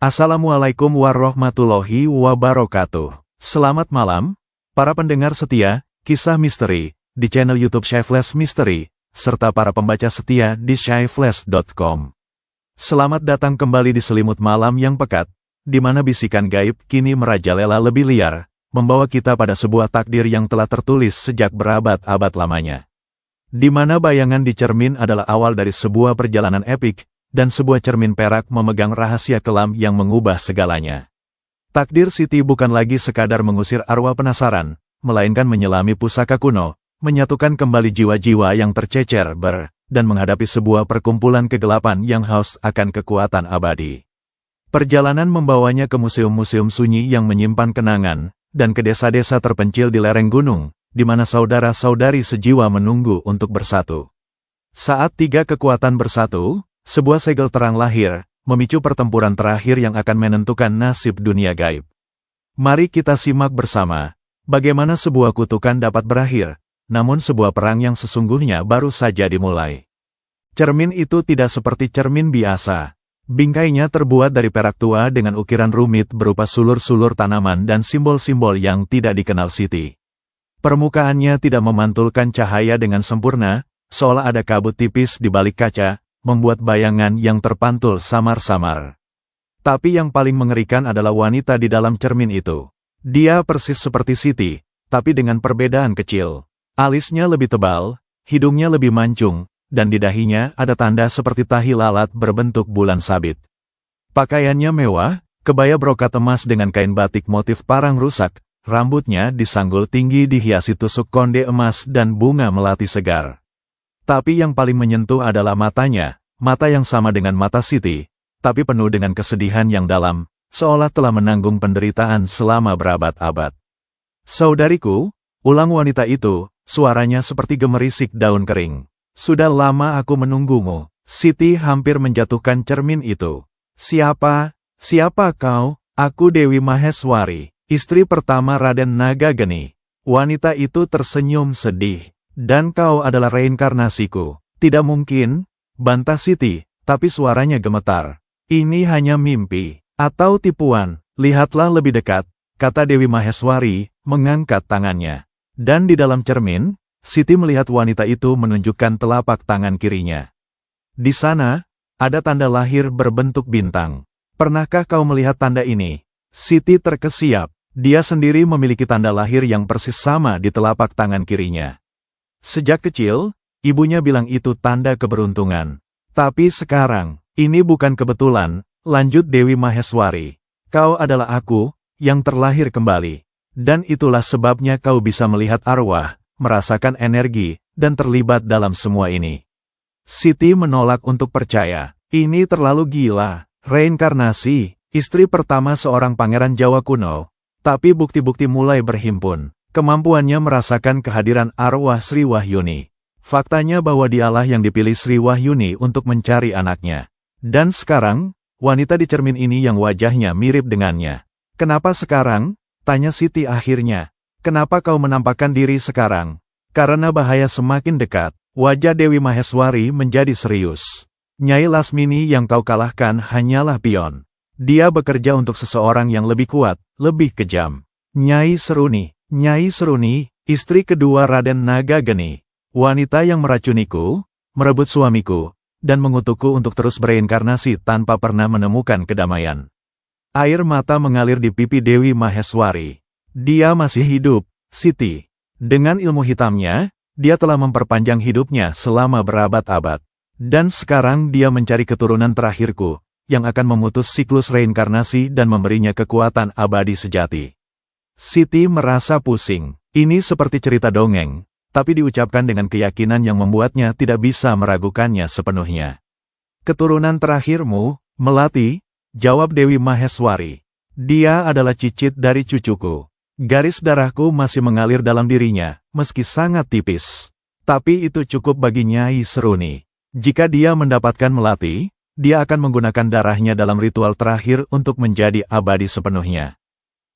Assalamualaikum warahmatullahi wabarakatuh. Selamat malam, para pendengar setia, kisah misteri, di channel YouTube Shy Flash Mystery, serta para pembaca setia di shyflash.com. Selamat datang kembali di selimut malam yang pekat, di mana bisikan gaib kini merajalela lebih liar, membawa kita pada sebuah takdir yang telah tertulis sejak berabad-abad lamanya. Di mana bayangan di cermin adalah awal dari sebuah perjalanan epik, dan sebuah cermin perak memegang rahasia kelam yang mengubah segalanya. Takdir Siti bukan lagi sekadar mengusir arwah penasaran, melainkan menyelami pusaka kuno, menyatukan kembali jiwa-jiwa yang tercecer dan menghadapi sebuah perkumpulan kegelapan yang haus akan kekuatan abadi. Perjalanan membawanya ke museum-museum sunyi yang menyimpan kenangan, dan ke desa-desa terpencil di lereng gunung, di mana saudara-saudari sejiwa menunggu untuk bersatu. Saat tiga kekuatan bersatu, sebuah segel terang lahir, memicu pertempuran terakhir yang akan menentukan nasib dunia gaib. Mari kita simak bersama, bagaimana sebuah kutukan dapat berakhir, namun sebuah perang yang sesungguhnya baru saja dimulai. Cermin itu tidak seperti cermin biasa. Bingkainya terbuat dari perak tua dengan ukiran rumit berupa sulur-sulur tanaman dan simbol-simbol yang tidak dikenal Siti. Permukaannya tidak memantulkan cahaya dengan sempurna, seolah ada kabut tipis di balik kaca, membuat bayangan yang terpantul samar-samar. Tapi yang paling mengerikan adalah wanita di dalam cermin itu. Dia persis seperti Siti, tapi dengan perbedaan kecil. Alisnya lebih tebal, hidungnya lebih mancung, dan di dahinya ada tanda seperti tahi lalat berbentuk bulan sabit. Pakaiannya mewah, kebaya brokat emas dengan kain batik motif parang rusak, rambutnya disanggul tinggi dihiasi tusuk konde emas dan bunga melati segar. Tapi yang paling menyentuh adalah matanya, mata yang sama dengan mata Siti, tapi penuh dengan kesedihan yang dalam, seolah telah menanggung penderitaan selama berabad-abad. "Saudariku," ulang wanita itu, suaranya seperti gemerisik daun kering. "Sudah lama aku menunggumu." Siti hampir menjatuhkan cermin itu. Siapa kau?" "Aku Dewi Maheswari, istri pertama Raden Nagageni." Wanita itu tersenyum sedih. "Dan kau adalah reinkarnasiku." "Tidak mungkin," bantah Siti, tapi suaranya gemetar. "Ini hanya mimpi, atau tipuan." "Lihatlah lebih dekat," kata Dewi Maheswari, mengangkat tangannya. Dan di dalam cermin, Siti melihat wanita itu menunjukkan telapak tangan kirinya. Di sana, ada tanda lahir berbentuk bintang. "Pernahkah kau melihat tanda ini?" Siti terkesiap. Dia sendiri memiliki tanda lahir yang persis sama di telapak tangan kirinya. Sejak kecil, ibunya bilang itu tanda keberuntungan. "Tapi sekarang, ini bukan kebetulan," lanjut Dewi Maheswari. "Kau adalah aku, yang terlahir kembali. Dan itulah sebabnya kau bisa melihat arwah, merasakan energi, dan terlibat dalam semua ini." Siti menolak untuk percaya. Ini terlalu gila. Reinkarnasi, istri pertama seorang pangeran Jawa kuno. Tapi bukti-bukti mulai berhimpun. Kemampuannya merasakan kehadiran arwah Sri Wahyuni. Faktanya bahwa dialah yang dipilih Sri Wahyuni untuk mencari anaknya. Dan sekarang, wanita di cermin ini yang wajahnya mirip dengannya. "Kenapa sekarang?" tanya Siti akhirnya. "Kenapa kau menampakkan diri sekarang?" "Karena bahaya semakin dekat." Wajah Dewi Maheswari menjadi serius. "Nyai Lasmini yang kau kalahkan hanyalah pion. Dia bekerja untuk seseorang yang lebih kuat, lebih kejam." Nyai Seruni, istri kedua Raden Nagageni. Wanita yang meracuniku, merebut suamiku, dan mengutukku untuk terus bereinkarnasi tanpa pernah menemukan kedamaian. Air mata mengalir di pipi Dewi Maheswari. "Dia masih hidup, Siti. Dengan ilmu hitamnya, dia telah memperpanjang hidupnya selama berabad-abad. Dan sekarang dia mencari keturunan terakhirku, yang akan memutus siklus reinkarnasi dan memberinya kekuatan abadi sejati." Siti merasa pusing. Ini seperti cerita dongeng, tapi diucapkan dengan keyakinan yang membuatnya tidak bisa meragukannya sepenuhnya. "Keturunan terakhirmu, Melati," jawab Dewi Maheswari. "Dia adalah cicit dari cucuku. Garis darahku masih mengalir dalam dirinya, meski sangat tipis. Tapi itu cukup bagi Nyai Seruni. Jika dia mendapatkan Melati, dia akan menggunakan darahnya dalam ritual terakhir untuk menjadi abadi sepenuhnya."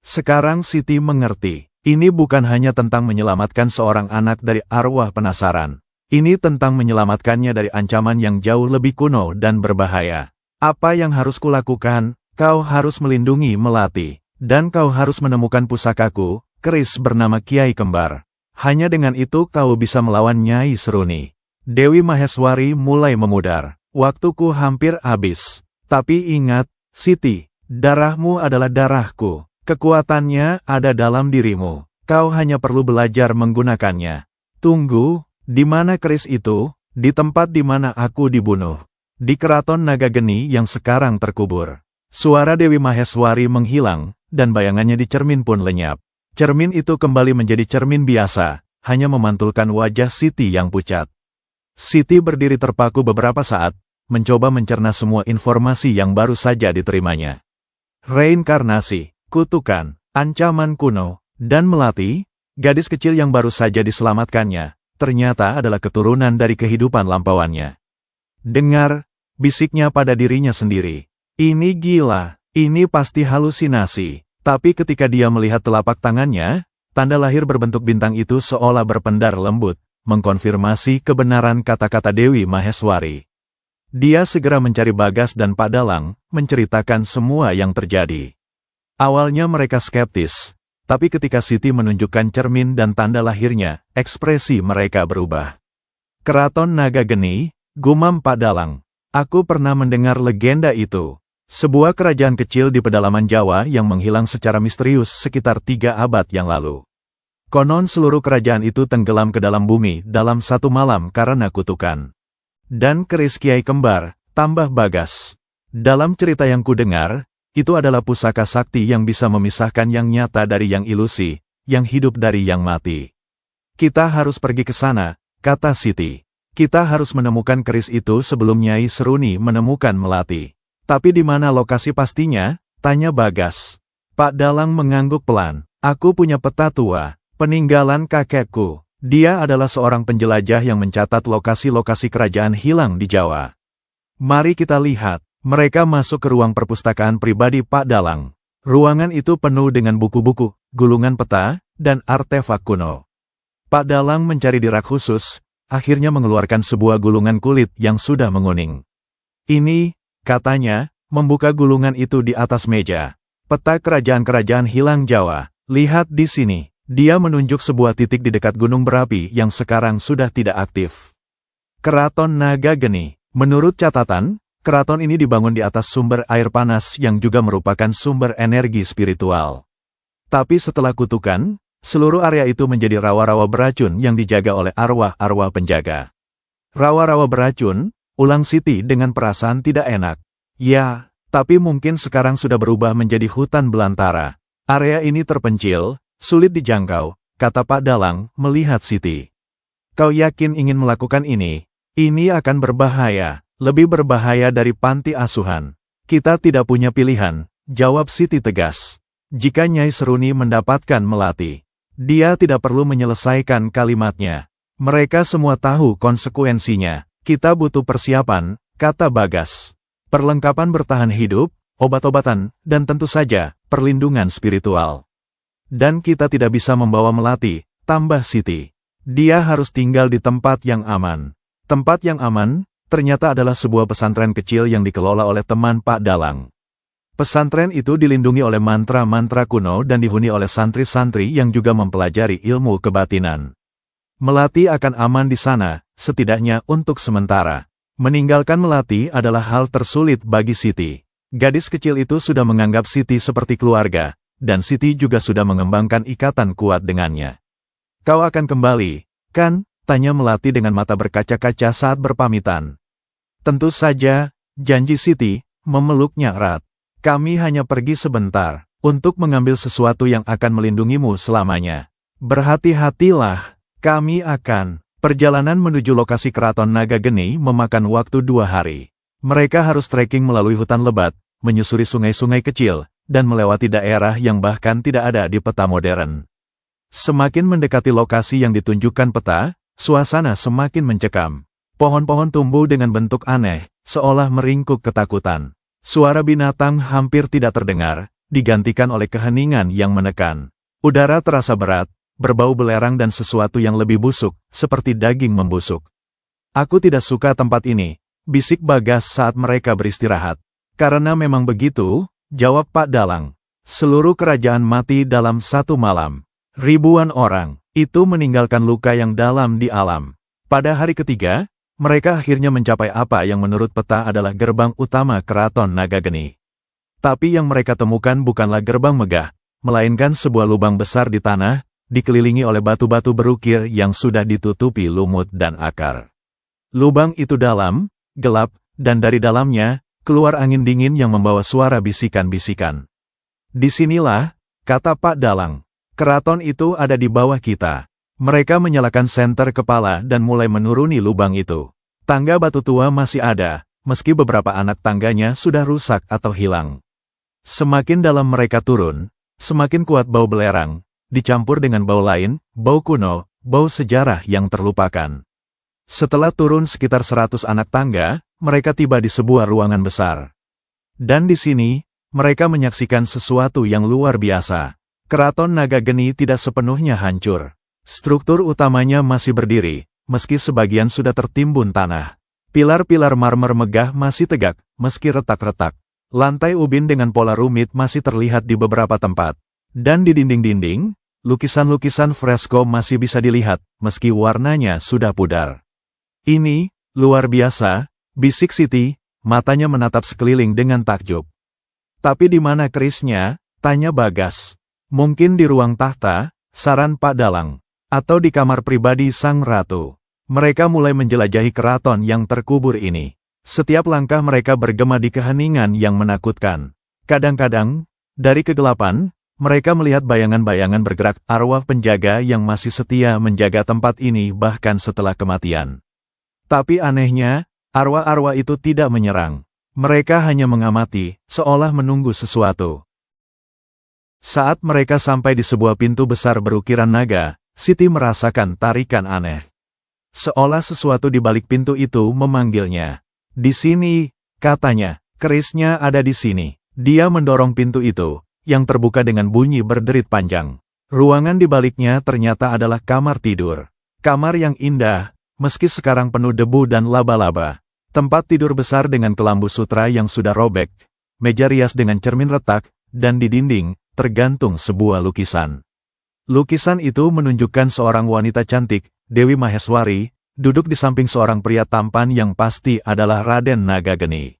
Sekarang Siti mengerti. Ini bukan hanya tentang menyelamatkan seorang anak dari arwah penasaran. Ini tentang menyelamatkannya dari ancaman yang jauh lebih kuno dan berbahaya. "Apa yang harus kulakukan?" Kau harus melindungi Melati, dan kau harus menemukan pusakaku, keris bernama Kiai Kembar. Hanya dengan itu kau bisa melawan Nyai Seruni. Dewi Maheswari mulai memudar. Waktuku hampir habis. Tapi ingat, Siti, darahmu adalah darahku. Kekuatannya ada dalam dirimu. Kau hanya perlu belajar menggunakannya. Tunggu, di mana keris itu? Di tempat di mana aku dibunuh. Di keraton Naga Geni yang sekarang terkubur. Suara Dewi Maheswari menghilang, dan bayangannya di cermin pun lenyap. Cermin itu kembali menjadi cermin biasa, hanya memantulkan wajah Siti yang pucat. Siti berdiri terpaku beberapa saat, mencoba mencerna semua informasi yang baru saja diterimanya. Reinkarnasi, kutukan, ancaman kuno, dan Melati, gadis kecil yang baru saja diselamatkannya, ternyata adalah keturunan dari kehidupan lampauannya. Dengar, bisiknya pada dirinya sendiri. Ini gila, ini pasti halusinasi. Tapi ketika dia melihat telapak tangannya, tanda lahir berbentuk bintang itu seolah berpendar lembut, mengkonfirmasi kebenaran kata-kata Dewi Maheswari. Dia segera mencari Bagas dan Pak Dalang, menceritakan semua yang terjadi. Awalnya mereka skeptis, tapi ketika Siti menunjukkan cermin dan tanda lahirnya, ekspresi mereka berubah. Keraton Naga Geni, gumam Pak Dalang. Aku pernah mendengar legenda itu. Sebuah kerajaan kecil di pedalaman Jawa yang menghilang secara misterius sekitar 3 abad yang lalu. Konon seluruh kerajaan itu tenggelam ke dalam bumi dalam satu malam karena kutukan. Dan keris Kiai Kembar, tambah Bagas. Dalam cerita yang kudengar, itu adalah pusaka sakti yang bisa memisahkan yang nyata dari yang ilusi, yang hidup dari yang mati. Kita harus pergi ke sana, kata Siti. Kita harus menemukan keris itu sebelum Nyai Seruni menemukan Melati. Tapi di mana lokasi pastinya? Tanya Bagas. Pak Dalang mengangguk pelan. Aku punya peta tua, peninggalan kakekku. Dia adalah seorang penjelajah yang mencatat lokasi-lokasi kerajaan hilang di Jawa. Mari kita lihat. Mereka masuk ke ruang perpustakaan pribadi Pak Dalang. Ruangan itu penuh dengan buku-buku, gulungan peta, dan artefak kuno. Pak Dalang mencari di rak khusus, akhirnya mengeluarkan sebuah gulungan kulit yang sudah menguning. Ini, katanya, membuka gulungan itu di atas meja. Peta kerajaan-kerajaan hilang Jawa. Lihat di sini. Dia menunjuk sebuah titik di dekat gunung berapi yang sekarang sudah tidak aktif. Keraton Naga Geni. Menurut catatan, keraton ini dibangun di atas sumber air panas yang juga merupakan sumber energi spiritual. Tapi setelah kutukan, seluruh area itu menjadi rawa-rawa beracun yang dijaga oleh arwah-arwah penjaga. Rawa-rawa beracun? Ulang Siti dengan perasaan tidak enak. Ya, tapi mungkin sekarang sudah berubah menjadi hutan belantara. Area ini terpencil, sulit dijangkau, kata Pak Dalang, melihat Siti. Kau yakin ingin melakukan ini? Ini akan berbahaya, lebih berbahaya dari panti asuhan. Kita tidak punya pilihan, jawab Siti tegas. Jika Nyai Seruni mendapatkan Melati, dia tidak perlu menyelesaikan kalimatnya. Mereka semua tahu konsekuensinya. Kita butuh persiapan, kata Bagas. Perlengkapan bertahan hidup, obat-obatan, dan tentu saja, perlindungan spiritual. Dan kita tidak bisa membawa Melati, tambah Siti. Dia harus tinggal di tempat yang aman. Tempat yang aman, ternyata adalah sebuah pesantren kecil yang dikelola oleh teman Pak Dalang. Pesantren itu dilindungi oleh mantra-mantra kuno dan dihuni oleh santri-santri yang juga mempelajari ilmu kebatinan. Melati akan aman di sana, setidaknya untuk sementara. Meninggalkan Melati adalah hal tersulit bagi Siti. Gadis kecil itu sudah menganggap Siti seperti keluarga, dan Siti juga sudah mengembangkan ikatan kuat dengannya. Kau akan kembali, kan? Tanya Melati dengan mata berkaca-kaca saat berpamitan. Tentu saja, janji Siti, memeluknya erat. Kami hanya pergi sebentar, untuk mengambil sesuatu yang akan melindungimu selamanya. Berhati-hatilah. Kami akan. Perjalanan menuju lokasi Keraton Naga Geni memakan waktu 2 hari. Mereka harus trekking melalui hutan lebat, menyusuri sungai-sungai kecil, dan melewati daerah yang bahkan tidak ada di peta modern. Semakin mendekati lokasi yang ditunjukkan peta, suasana semakin mencekam. Pohon-pohon tumbuh dengan bentuk aneh, seolah meringkuk ketakutan. Suara binatang hampir tidak terdengar, digantikan oleh keheningan yang menekan. Udara terasa berat, berbau belerang dan sesuatu yang lebih busuk, seperti daging membusuk. Aku tidak suka tempat ini, bisik Bagas saat mereka beristirahat. Karena memang begitu, Jawab Pak Dalang. Seluruh kerajaan mati dalam satu malam. Ribuan orang itu meninggalkan luka yang dalam di alam. Pada hari ketiga, mereka akhirnya mencapai apa yang menurut peta adalah gerbang utama Keraton Nagageni. Tapi yang mereka temukan bukanlah gerbang megah, melainkan sebuah lubang besar di tanah, dikelilingi oleh batu-batu berukir yang sudah ditutupi lumut dan akar. Lubang itu dalam, gelap, dan dari dalamnya, keluar angin dingin yang membawa suara bisikan-bisikan. Disinilah, kata Pak Dalang, keraton itu ada di bawah kita. Mereka menyalakan senter kepala dan mulai menuruni lubang itu. Tangga batu tua masih ada, meski beberapa anak tangganya sudah rusak atau hilang. Semakin dalam mereka turun, semakin kuat bau belerang, dicampur dengan bau lain, bau kuno, bau sejarah yang terlupakan. Setelah turun sekitar 100 anak tangga, mereka tiba di sebuah ruangan besar. Dan di sini, mereka menyaksikan sesuatu yang luar biasa. Keraton Nagageni tidak sepenuhnya hancur. Struktur utamanya masih berdiri, meski sebagian sudah tertimbun tanah. Pilar-pilar marmer megah masih tegak, meski retak-retak. Lantai ubin dengan pola rumit masih terlihat di beberapa tempat. Dan di dinding-dinding, lukisan-lukisan fresko masih bisa dilihat, meski warnanya sudah pudar. Ini, luar biasa, bisik Siti, matanya menatap sekeliling dengan takjub. Tapi di mana kerisnya? Tanya Bagas. Mungkin di ruang tahta, saran Pak Dalang. Atau di kamar pribadi sang ratu. Mereka mulai menjelajahi keraton yang terkubur ini. Setiap langkah mereka bergema di keheningan yang menakutkan. Kadang-kadang, dari kegelapan, mereka melihat bayangan-bayangan bergerak, arwah penjaga yang masih setia menjaga tempat ini bahkan setelah kematian. Tapi anehnya, arwah-arwah itu tidak menyerang. Mereka hanya mengamati, seolah menunggu sesuatu. Saat mereka sampai di sebuah pintu besar berukiran naga, Siti merasakan tarikan aneh. Seolah sesuatu di balik pintu itu memanggilnya. Di sini, katanya, kerisnya ada di sini. Dia mendorong pintu itu, yang terbuka dengan bunyi berderit panjang. Ruangan di baliknya ternyata adalah kamar tidur. Kamar yang indah, meski sekarang penuh debu dan laba-laba. Tempat tidur besar dengan kelambu sutra yang sudah robek, meja rias dengan cermin retak, dan di dinding, tergantung sebuah lukisan. Lukisan itu menunjukkan seorang wanita cantik, Dewi Maheswari, duduk di samping seorang pria tampan yang pasti adalah Raden Nagageni.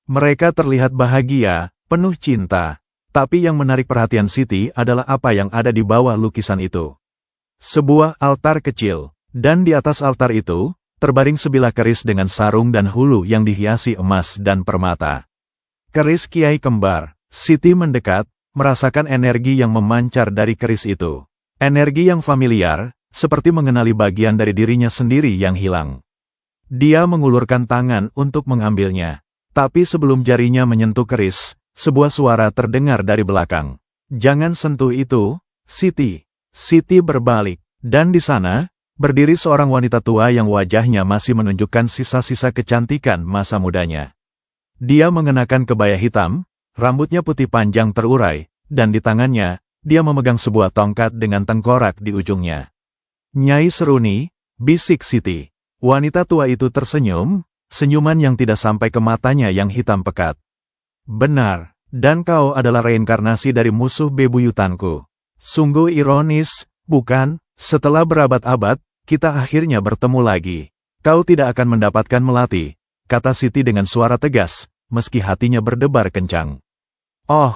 Mereka terlihat bahagia, penuh cinta, tapi yang menarik perhatian Siti adalah apa yang ada di bawah lukisan itu. Sebuah altar kecil, dan di atas altar itu, terbaring sebilah keris dengan sarung dan hulu yang dihiasi emas dan permata. Keris Kiai Kembar. Siti mendekat, merasakan energi yang memancar dari keris itu. Energi yang familiar, seperti mengenali bagian dari dirinya sendiri yang hilang. Dia mengulurkan tangan untuk mengambilnya. Tapi sebelum jarinya menyentuh keris, sebuah suara terdengar dari belakang. Jangan sentuh itu, Siti. Siti berbalik, dan di sana, berdiri seorang wanita tua yang wajahnya masih menunjukkan sisa-sisa kecantikan masa mudanya. Dia mengenakan kebaya hitam, rambutnya putih panjang terurai, dan di tangannya, dia memegang sebuah tongkat dengan tengkorak di ujungnya. Nyai Seruni, bisik Siti. Wanita tua itu tersenyum, senyuman yang tidak sampai ke matanya yang hitam pekat. Benar, dan kau adalah reinkarnasi dari musuh bebuyutanku. Sungguh ironis, bukan? Setelah berabad-abad, kita akhirnya bertemu lagi. Kau tidak akan mendapatkan melati, kata Siti dengan suara tegas, meski hatinya berdebar kencang. Oh,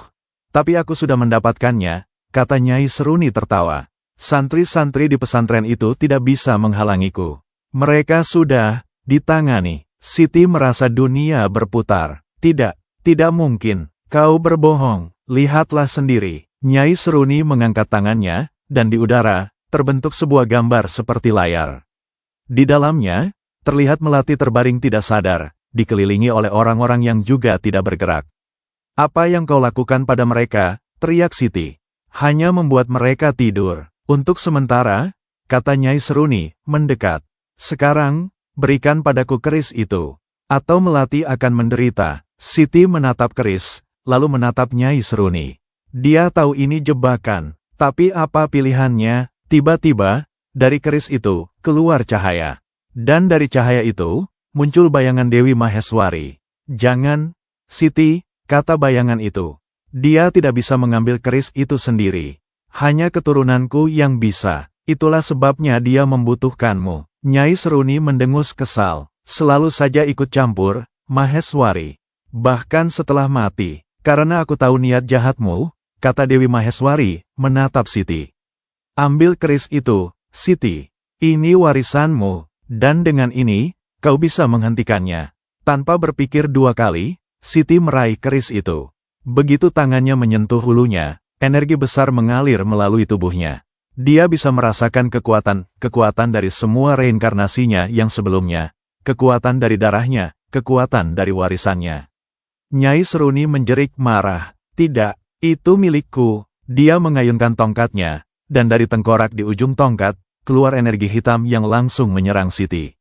tapi aku sudah mendapatkannya, kata Nyai Seruni tertawa. Santri-santri di pesantren itu tidak bisa menghalangiku. Mereka sudah ditangani. Siti merasa dunia berputar. Tidak mungkin, kau berbohong, lihatlah sendiri. Nyai Seruni mengangkat tangannya, dan di udara, terbentuk sebuah gambar seperti layar. Di dalamnya, terlihat melati terbaring tidak sadar, dikelilingi oleh orang-orang yang juga tidak bergerak. Apa yang kau lakukan pada mereka? Teriak Siti. Hanya membuat mereka tidur. Untuk sementara, kata Nyai Seruni, mendekat. Sekarang, berikan padaku keris itu. Atau melati akan menderita. Siti menatap keris, lalu menatap Nyai Seruni. Dia tahu ini jebakan, tapi apa pilihannya? Tiba-tiba, dari keris itu, keluar cahaya. Dan dari cahaya itu, muncul bayangan Dewi Maheswari. Jangan, Siti, kata bayangan itu. Dia tidak bisa mengambil keris itu sendiri. Hanya keturunanku yang bisa. Itulah sebabnya dia membutuhkanmu. Nyai Seruni mendengus kesal. Selalu saja ikut campur, Maheswari. Bahkan setelah mati. Karena aku tahu niat jahatmu, kata Dewi Maheswari, menatap Siti. Ambil keris itu, Siti. Ini warisanmu, dan dengan ini, kau bisa menghentikannya. Tanpa berpikir dua kali, Siti meraih keris itu. Begitu tangannya menyentuh hulunya, energi besar mengalir melalui tubuhnya. Dia bisa merasakan kekuatan dari semua reinkarnasinya yang sebelumnya, kekuatan dari darahnya, kekuatan dari warisannya. Nyai Seruni menjerit marah. Tidak, itu milikku. Dia mengayunkan tongkatnya, dan dari tengkorak di ujung tongkat, keluar energi hitam yang langsung menyerang Siti.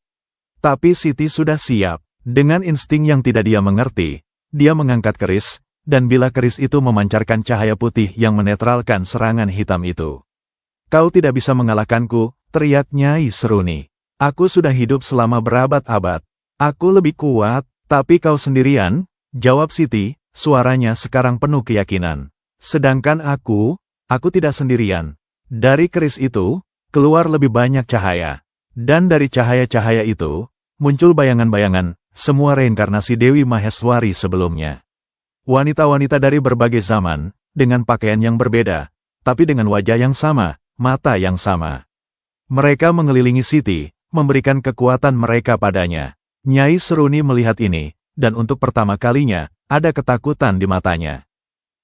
Tapi Siti sudah siap. Dengan insting yang tidak dia mengerti, dia mengangkat keris, dan bila keris itu memancarkan cahaya putih yang menetralkan serangan hitam itu. Kau tidak bisa mengalahkanku, teriak Nyai Seruni. Aku sudah hidup selama berabad-abad. Aku lebih kuat, tapi kau sendirian, jawab Siti, suaranya sekarang penuh keyakinan. Sedangkan aku tidak sendirian. Dari keris itu, keluar lebih banyak cahaya. Dan dari cahaya-cahaya itu, muncul bayangan-bayangan, semua reinkarnasi Dewi Maheswari sebelumnya. Wanita-wanita dari berbagai zaman, dengan pakaian yang berbeda, tapi dengan wajah yang sama, mata yang sama. Mereka mengelilingi Siti, memberikan kekuatan mereka padanya. Nyai Seruni melihat ini, dan untuk pertama kalinya, ada ketakutan di matanya.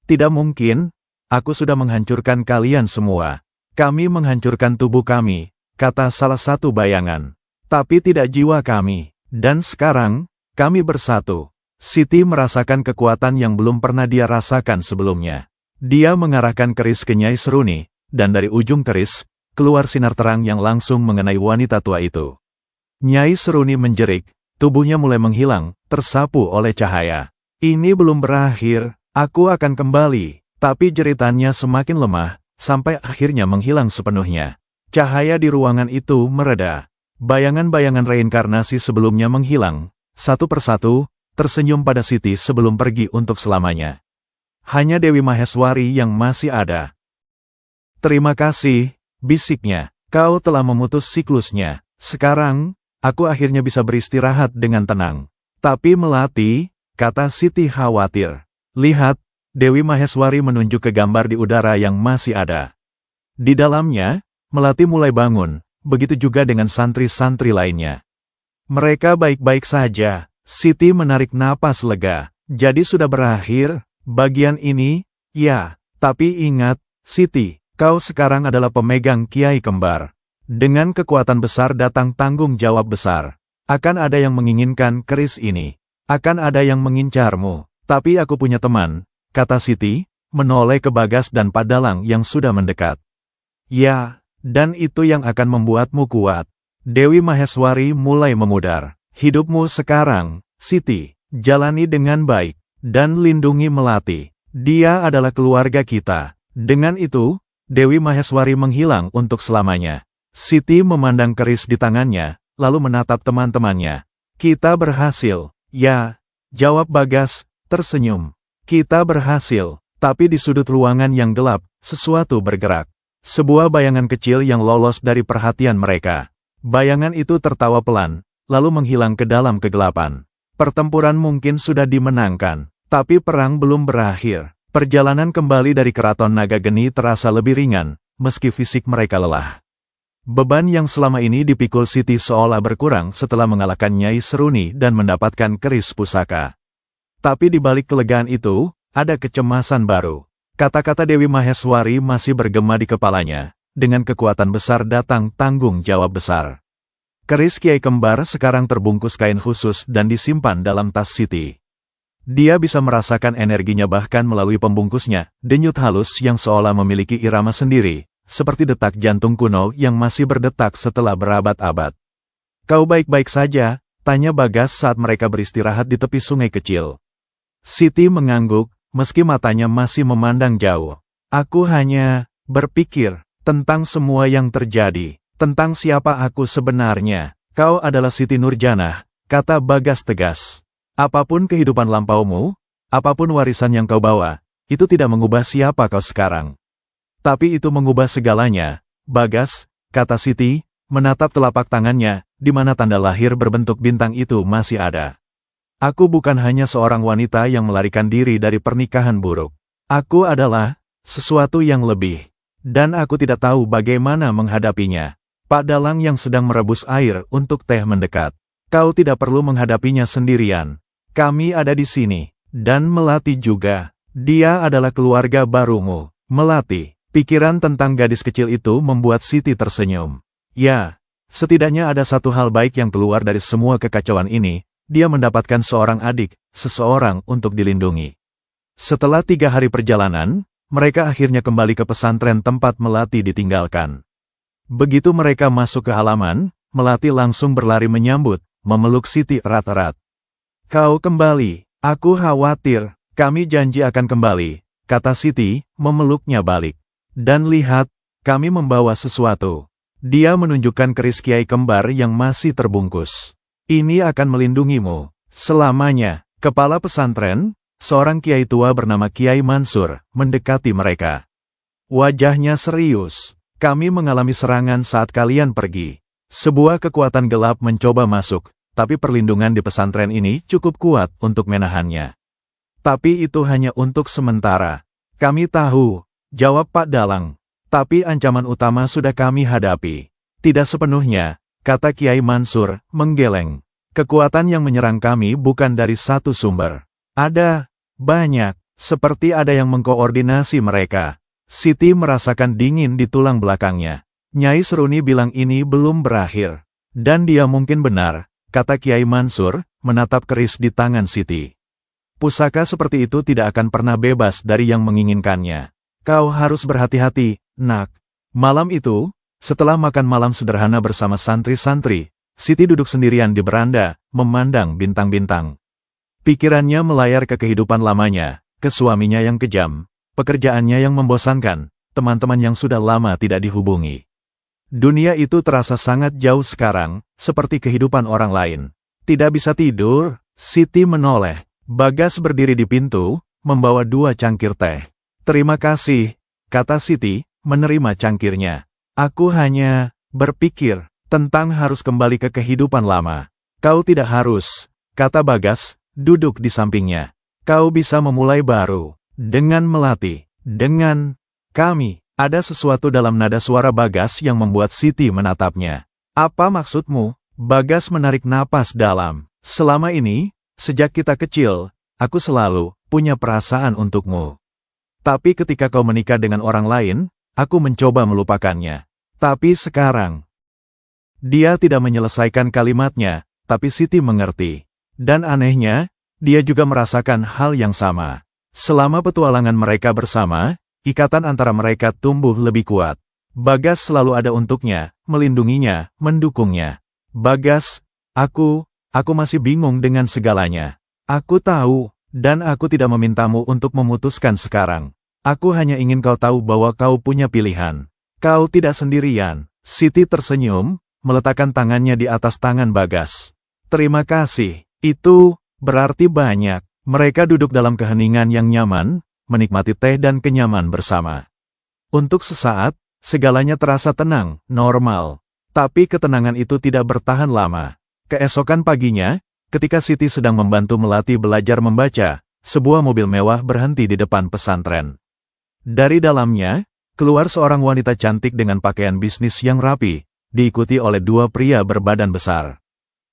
Tidak mungkin, aku sudah menghancurkan kalian semua. Kami menghancurkan tubuh kami, kata salah satu bayangan. Tapi tidak jiwa kami. Dan sekarang, kami bersatu. Siti merasakan kekuatan yang belum pernah dia rasakan sebelumnya. Dia mengarahkan keris ke Nyai Seruni, dan dari ujung keris, keluar sinar terang yang langsung mengenai wanita tua itu. Nyai Seruni menjerit, tubuhnya mulai menghilang, tersapu oleh cahaya. Ini belum berakhir, aku akan kembali. Tapi jeritannya semakin lemah, sampai akhirnya menghilang sepenuhnya. Cahaya di ruangan itu mereda. Bayangan-bayangan reinkarnasi sebelumnya menghilang. Satu persatu, tersenyum pada Siti sebelum pergi untuk selamanya. Hanya Dewi Maheswari yang masih ada. Terima kasih, bisiknya. Kau telah memutus siklusnya. Sekarang, aku akhirnya bisa beristirahat dengan tenang. Tapi Melati, kata Siti khawatir. Lihat, Dewi Maheswari menunjuk ke gambar di udara yang masih ada. Di dalamnya, Melati mulai bangun, begitu juga dengan santri-santri lainnya. Mereka baik-baik saja. Siti menarik napas lega. Jadi sudah berakhir, bagian ini, ya. Tapi ingat, Siti, kau sekarang adalah pemegang Kiai Kembar. Dengan kekuatan besar datang tanggung jawab besar. Akan ada yang menginginkan keris ini. Akan ada yang mengincarmu. Tapi aku punya teman, kata Siti, menoleh ke Bagas dan Padalang yang sudah mendekat. Ya, dan itu yang akan membuatmu kuat. Dewi Maheswari mulai memudar. Hidupmu sekarang, Siti, jalani dengan baik, dan lindungi Melati. Dia adalah keluarga kita. Dengan itu, Dewi Maheswari menghilang untuk selamanya. Siti memandang keris di tangannya, lalu menatap teman-temannya. Kita berhasil, ya, jawab Bagas, tersenyum. Kita berhasil, tapi di sudut ruangan yang gelap, sesuatu bergerak. Sebuah bayangan kecil yang lolos dari perhatian mereka. Bayangan itu tertawa pelan, lalu menghilang ke dalam kegelapan. Pertempuran mungkin sudah dimenangkan, tapi perang belum berakhir. Perjalanan kembali dari Keraton Naga Geni terasa lebih ringan, meski fisik mereka lelah. Beban yang selama ini dipikul Siti seolah berkurang setelah mengalahkan Nyai Seruni dan mendapatkan keris pusaka. Tapi di balik kelegaan itu, ada kecemasan baru. Kata-kata Dewi Maheswari masih bergema di kepalanya. Dengan kekuatan besar datang tanggung jawab besar. Keris Kiai Kembar sekarang terbungkus kain khusus dan disimpan dalam tas Siti. Dia bisa merasakan energinya bahkan melalui pembungkusnya, denyut halus yang seolah memiliki irama sendiri, seperti detak jantung kuno yang masih berdetak setelah berabad-abad. Kau baik-baik saja? Tanya Bagas saat mereka beristirahat di tepi sungai kecil. Siti mengangguk, meski matanya masih memandang jauh. Aku hanya berpikir tentang semua yang terjadi, tentang siapa aku sebenarnya. Kau adalah Siti Nurjanah, kata Bagas tegas. Apapun kehidupan lampaumu, apapun warisan yang kau bawa, itu tidak mengubah siapa kau sekarang. Tapi itu mengubah segalanya, Bagas, kata Siti, menatap telapak tangannya, di mana tanda lahir berbentuk bintang itu masih ada. Aku bukan hanya seorang wanita yang melarikan diri dari pernikahan buruk. Aku adalah sesuatu yang lebih. Dan aku tidak tahu bagaimana menghadapinya. Pak Dalang yang sedang merebus air untuk teh mendekat. Kau tidak perlu menghadapinya sendirian. Kami ada di sini. Dan Melati juga. Dia adalah keluarga barumu. Melati. Pikiran tentang gadis kecil itu membuat Siti tersenyum. Ya, setidaknya ada satu hal baik yang keluar dari semua kekacauan ini. Dia mendapatkan seorang adik, seseorang untuk dilindungi. Setelah 3 hari perjalanan, mereka akhirnya kembali ke pesantren tempat Melati ditinggalkan. Begitu mereka masuk ke halaman, Melati langsung berlari menyambut, memeluk Siti erat-erat. Kau kembali, aku khawatir, kami janji akan kembali, kata Siti, memeluknya balik. Dan lihat, kami membawa sesuatu. Dia menunjukkan keris kiai kembar yang masih terbungkus. Ini akan melindungimu selamanya. Kepala pesantren, seorang kiai tua bernama Kiai Mansur, mendekati mereka. Wajahnya serius. Kami mengalami serangan saat kalian pergi. Sebuah kekuatan gelap mencoba masuk, tapi perlindungan di pesantren ini cukup kuat untuk menahannya. Tapi itu hanya untuk sementara. Kami tahu, jawab Pak Dalang. Tapi ancaman utama sudah kami hadapi. Tidak sepenuhnya, kata Kiai Mansur, menggeleng. Kekuatan yang menyerang kami bukan dari satu sumber. Ada banyak, seperti ada yang mengkoordinasi mereka. Siti merasakan dingin di tulang belakangnya. Nyai Seruni bilang ini belum berakhir. Dan dia mungkin benar, kata Kiai Mansur, menatap keris di tangan Siti. Pusaka seperti itu tidak akan pernah bebas dari yang menginginkannya. Kau harus berhati-hati, nak. Malam itu, setelah makan malam sederhana bersama santri-santri, Siti duduk sendirian di beranda, memandang bintang-bintang. Pikirannya melayar ke kehidupan lamanya, ke suaminya yang kejam, pekerjaannya yang membosankan, teman-teman yang sudah lama tidak dihubungi. Dunia itu terasa sangat jauh sekarang, seperti kehidupan orang lain. Tidak bisa tidur, Siti menoleh. Bagas berdiri di pintu, membawa 2 cangkir teh. Terima kasih, kata Siti, menerima cangkirnya. Aku hanya berpikir tentang harus kembali ke kehidupan lama. Kau tidak harus, kata Bagas, duduk di sampingnya. Kau bisa memulai baru, dengan Melati, dengan kami. Ada sesuatu dalam nada suara Bagas yang membuat Siti menatapnya. Apa maksudmu? Bagas menarik napas dalam. Selama ini, sejak kita kecil, aku selalu punya perasaan untukmu. Tapi ketika kau menikah dengan orang lain, aku mencoba melupakannya. Tapi sekarang, dia tidak menyelesaikan kalimatnya, tapi Siti mengerti. Dan anehnya, dia juga merasakan hal yang sama. Selama petualangan mereka bersama, ikatan antara mereka tumbuh lebih kuat. Bagas selalu ada untuknya, melindunginya, mendukungnya. Bagas, aku masih bingung dengan segalanya. Aku tahu, dan aku tidak memintamu untuk memutuskan sekarang. Aku hanya ingin kau tahu bahwa kau punya pilihan. Kau tidak sendirian. Siti tersenyum, meletakkan tangannya di atas tangan Bagas. Terima kasih, itu berarti banyak. Mereka duduk dalam keheningan yang nyaman, menikmati teh dan kenyaman bersama. Untuk sesaat, segalanya terasa tenang, normal. Tapi ketenangan itu tidak bertahan lama. Keesokan paginya, ketika Siti sedang membantu Melati belajar membaca, sebuah mobil mewah berhenti di depan pesantren. Dari dalamnya, keluar seorang wanita cantik dengan pakaian bisnis yang rapi, diikuti oleh 2 pria berbadan besar.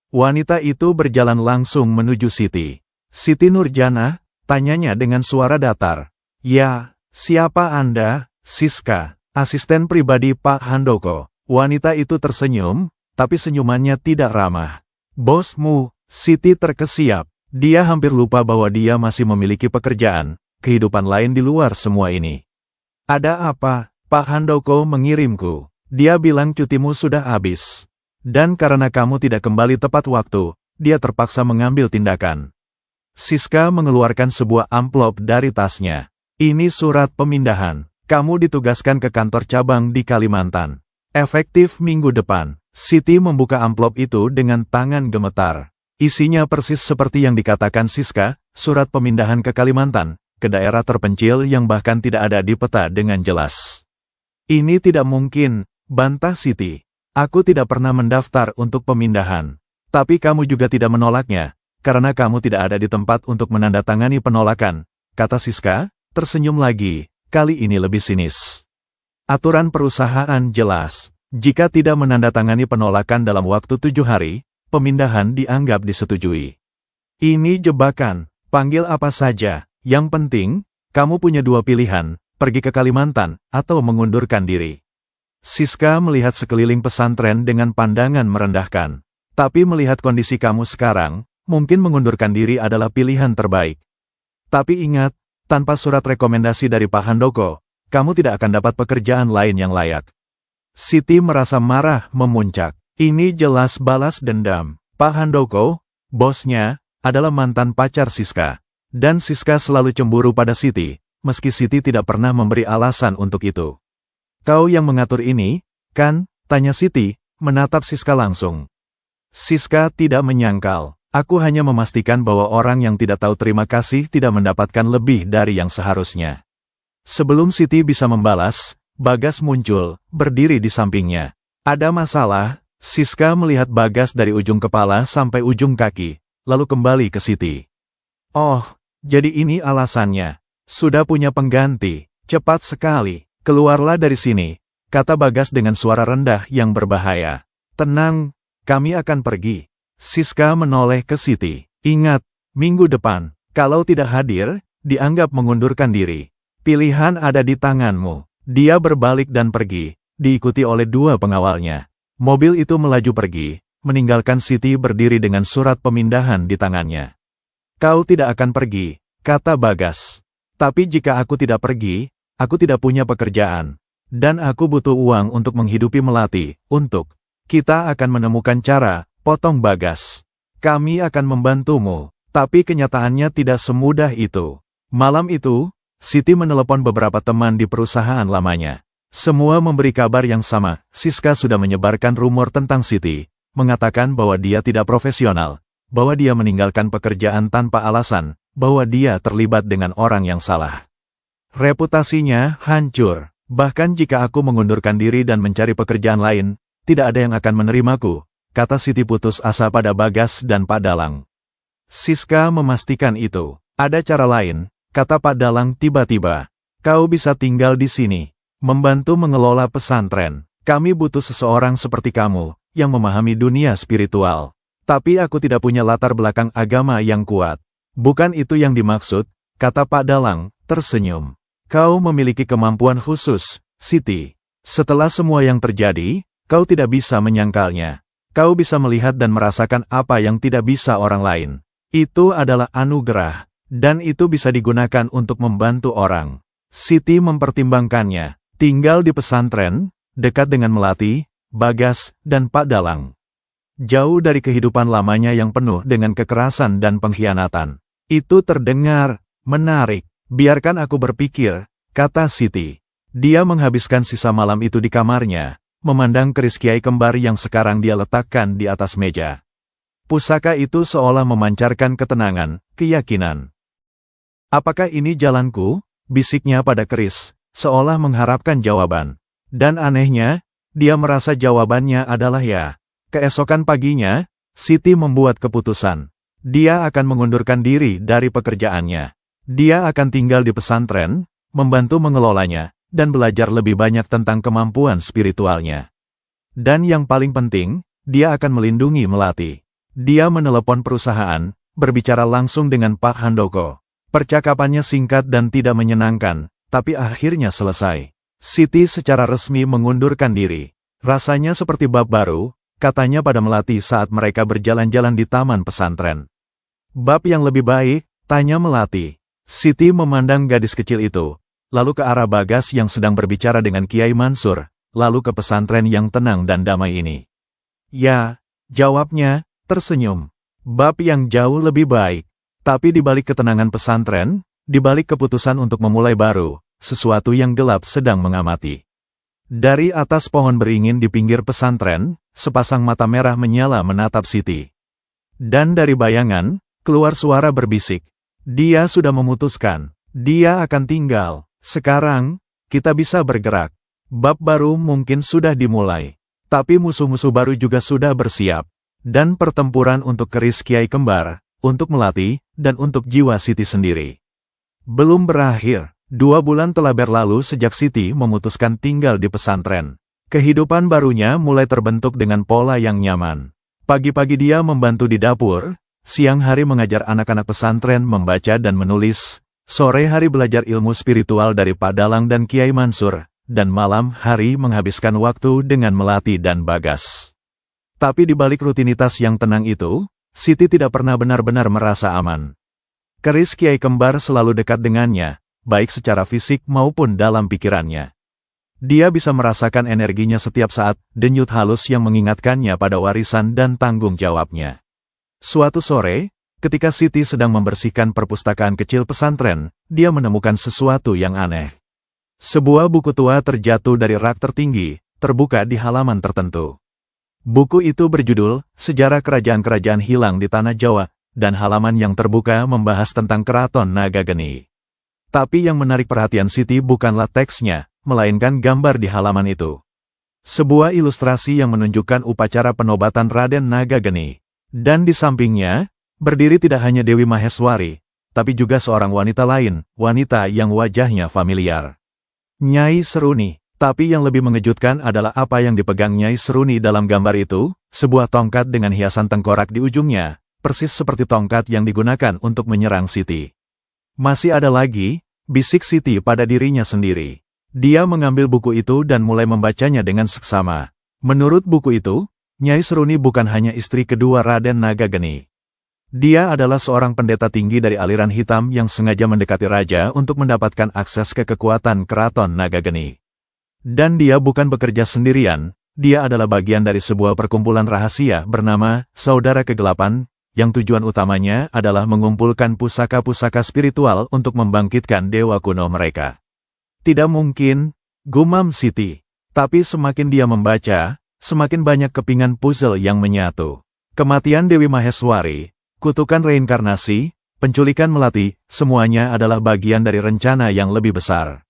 Wanita itu berjalan langsung menuju Siti. Siti Nurjanah, tanyanya dengan suara datar. Ya, siapa Anda? Siska, asisten pribadi Pak Handoko. Wanita itu tersenyum, tapi senyumannya tidak ramah. Bosmu, Siti terkesiap. Dia hampir lupa bahwa dia masih memiliki pekerjaan, kehidupan lain di luar semua ini. Ada apa? Pak Handoko mengirimku. Dia bilang cutimu sudah habis. Dan karena kamu tidak kembali tepat waktu, dia terpaksa mengambil tindakan. Siska mengeluarkan sebuah amplop dari tasnya. Ini surat pemindahan. Kamu ditugaskan ke kantor cabang di Kalimantan. Efektif minggu depan. Siti membuka amplop itu dengan tangan gemetar. Isinya persis seperti yang dikatakan Siska, surat pemindahan ke Kalimantan, ke daerah terpencil yang bahkan tidak ada di peta dengan jelas. Ini tidak mungkin, bantah Siti. Aku tidak pernah mendaftar untuk pemindahan. Tapi kamu juga tidak menolaknya, karena kamu tidak ada di tempat untuk menandatangani penolakan, kata Siska, tersenyum lagi, kali ini lebih sinis. Aturan perusahaan jelas, jika tidak menandatangani penolakan dalam waktu 7 hari, pemindahan dianggap disetujui. Ini jebakan, panggil apa saja, yang penting, kamu punya 2 pilihan, pergi ke Kalimantan, atau mengundurkan diri. Siska melihat sekeliling pesantren dengan pandangan merendahkan. Tapi melihat kondisi kamu sekarang, mungkin mengundurkan diri adalah pilihan terbaik. Tapi ingat, tanpa surat rekomendasi dari Pak Handoko, kamu tidak akan dapat pekerjaan lain yang layak. Siti merasa marah memuncak. Ini jelas balas dendam. Pak Handoko, bosnya, adalah mantan pacar Siska. Dan Siska selalu cemburu pada Siti, meski Siti tidak pernah memberi alasan untuk itu. Kau yang mengatur ini, kan? Tanya Siti, menatap Siska langsung. Siska tidak menyangkal. Aku hanya memastikan bahwa orang yang tidak tahu terima kasih tidak mendapatkan lebih dari yang seharusnya. Sebelum Siti bisa membalas, Bagas muncul, berdiri di sampingnya. Ada masalah? Siska melihat Bagas dari ujung kepala sampai ujung kaki, lalu kembali ke Siti. Oh, jadi ini alasannya. Sudah punya pengganti, cepat sekali. Keluarlah dari sini, kata Bagas dengan suara rendah yang berbahaya. Tenang, kami akan pergi. Siska menoleh ke Siti. Ingat, minggu depan, kalau tidak hadir, dianggap mengundurkan diri. Pilihan ada di tanganmu. Dia berbalik dan pergi, diikuti oleh 2 pengawalnya. Mobil itu melaju pergi, meninggalkan Siti berdiri dengan surat pemindahan di tangannya. Kau tidak akan pergi, kata Bagas. Tapi jika aku tidak pergi, aku tidak punya pekerjaan. Dan aku butuh uang untuk menghidupi Melati, kita akan menemukan cara, potong Bagas. Kami akan membantumu, tapi kenyataannya tidak semudah itu. Malam itu, Siti menelepon beberapa teman di perusahaan lamanya. Semua memberi kabar yang sama. Siska sudah menyebarkan rumor tentang Siti, mengatakan bahwa dia tidak profesional, bahwa dia meninggalkan pekerjaan tanpa alasan, bahwa dia terlibat dengan orang yang salah. Reputasinya hancur. Bahkan jika aku mengundurkan diri dan mencari pekerjaan lain, tidak ada yang akan menerimaku, kata Siti putus asa pada Bagas dan Pak Dalang. Siska memastikan itu. Ada cara lain, kata Pak Dalang tiba-tiba. Kau bisa tinggal di sini, membantu mengelola pesantren. Kami butuh seseorang seperti kamu, yang memahami dunia spiritual. Tapi aku tidak punya latar belakang agama yang kuat. Bukan itu yang dimaksud, kata Pak Dalang, tersenyum. Kau memiliki kemampuan khusus, Siti. Setelah semua yang terjadi, kau tidak bisa menyangkalnya. Kau bisa melihat dan merasakan apa yang tidak bisa orang lain. Itu adalah anugerah. Dan itu bisa digunakan untuk membantu orang. Siti mempertimbangkannya, tinggal di pesantren, dekat dengan Melati, Bagas, dan Pak Dalang. Jauh dari kehidupan lamanya yang penuh dengan kekerasan dan pengkhianatan. Itu terdengar menarik. Biarkan aku berpikir, kata Siti. Dia menghabiskan sisa malam itu di kamarnya, memandang keris kiai kembar yang sekarang dia letakkan di atas meja. Pusaka itu seolah memancarkan ketenangan, keyakinan. Apakah ini jalanku? Bisiknya pada keris, seolah mengharapkan jawaban. Dan anehnya, dia merasa jawabannya adalah ya. Keesokan paginya, Siti membuat keputusan. Dia akan mengundurkan diri dari pekerjaannya. Dia akan tinggal di pesantren, membantu mengelolanya, dan belajar lebih banyak tentang kemampuan spiritualnya. Dan yang paling penting, dia akan melindungi Melati. Dia menelepon perusahaan, berbicara langsung dengan Pak Handoko. Percakapannya singkat dan tidak menyenangkan, tapi akhirnya selesai. Siti secara resmi mengundurkan diri. Rasanya seperti bab baru, katanya pada Melati saat mereka berjalan-jalan di taman pesantren. Bab yang lebih baik, tanya Melati. Siti memandang gadis kecil itu, lalu ke arah Bagas yang sedang berbicara dengan Kiai Mansur, lalu ke pesantren yang tenang dan damai ini. Ya, jawabnya, tersenyum. Bab yang jauh lebih baik. Tapi di balik ketenangan pesantren, di balik keputusan untuk memulai baru, sesuatu yang gelap sedang mengamati. Dari atas pohon beringin di pinggir pesantren, sepasang mata merah menyala menatap Siti. Dan dari bayangan, keluar suara berbisik. Dia sudah memutuskan, Dia akan tinggal. Sekarang, kita bisa bergerak. Bab baru mungkin sudah dimulai. Tapi musuh-musuh baru juga sudah bersiap. Dan pertempuran untuk keris Kiai Kembar, untuk Melati, dan untuk jiwa Siti sendiri belum berakhir. 2 bulan telah berlalu sejak Siti memutuskan tinggal di pesantren. Kehidupan barunya mulai terbentuk dengan pola yang nyaman. Pagi-pagi dia membantu di dapur, siang hari mengajar anak-anak pesantren membaca dan menulis, sore hari belajar ilmu spiritual dari Pak Dalang dan Kiai Mansur, dan malam hari menghabiskan waktu dengan Melati dan Bagas. Tapi di balik rutinitas yang tenang itu, Siti tidak pernah benar-benar merasa aman. Keris Kiai Kembar selalu dekat dengannya, baik secara fisik maupun dalam pikirannya. Dia bisa merasakan energinya setiap saat, denyut halus yang mengingatkannya pada warisan dan tanggung jawabnya. Suatu sore, ketika Siti sedang membersihkan perpustakaan kecil pesantren, dia menemukan sesuatu yang aneh. Sebuah buku tua terjatuh dari rak tertinggi, terbuka di halaman tertentu. Buku itu berjudul Sejarah Kerajaan-Kerajaan Hilang di Tanah Jawa, dan halaman yang terbuka membahas tentang Keraton Nagageni. Tapi yang menarik perhatian Siti bukanlah teksnya, melainkan gambar di halaman itu. Sebuah ilustrasi yang menunjukkan upacara penobatan Raden Nagageni. Dan di sampingnya, berdiri tidak hanya Dewi Maheswari, tapi juga seorang wanita lain, wanita yang wajahnya familiar. Nyai Seruni. Tapi yang lebih mengejutkan adalah apa yang dipegang Nyai Seruni dalam gambar itu, sebuah tongkat dengan hiasan tengkorak di ujungnya, persis seperti tongkat yang digunakan untuk menyerang Siti. Masih ada lagi, bisik Siti pada dirinya sendiri. Dia mengambil buku itu dan mulai membacanya dengan seksama. Menurut buku itu, Nyai Seruni bukan hanya istri kedua Raden Nagageni. Dia adalah seorang pendeta tinggi dari aliran hitam yang sengaja mendekati raja untuk mendapatkan akses ke kekuatan Keraton Nagageni. Dan dia bukan bekerja sendirian, dia adalah bagian dari sebuah perkumpulan rahasia bernama Saudara Kegelapan, yang tujuan utamanya adalah mengumpulkan pusaka-pusaka spiritual untuk membangkitkan dewa kuno mereka. Tidak mungkin, gumam Siti. Tapi semakin dia membaca, semakin banyak kepingan puzzle yang menyatu. Kematian Dewi Maheswari, kutukan reinkarnasi, penculikan Melati, semuanya adalah bagian dari rencana yang lebih besar.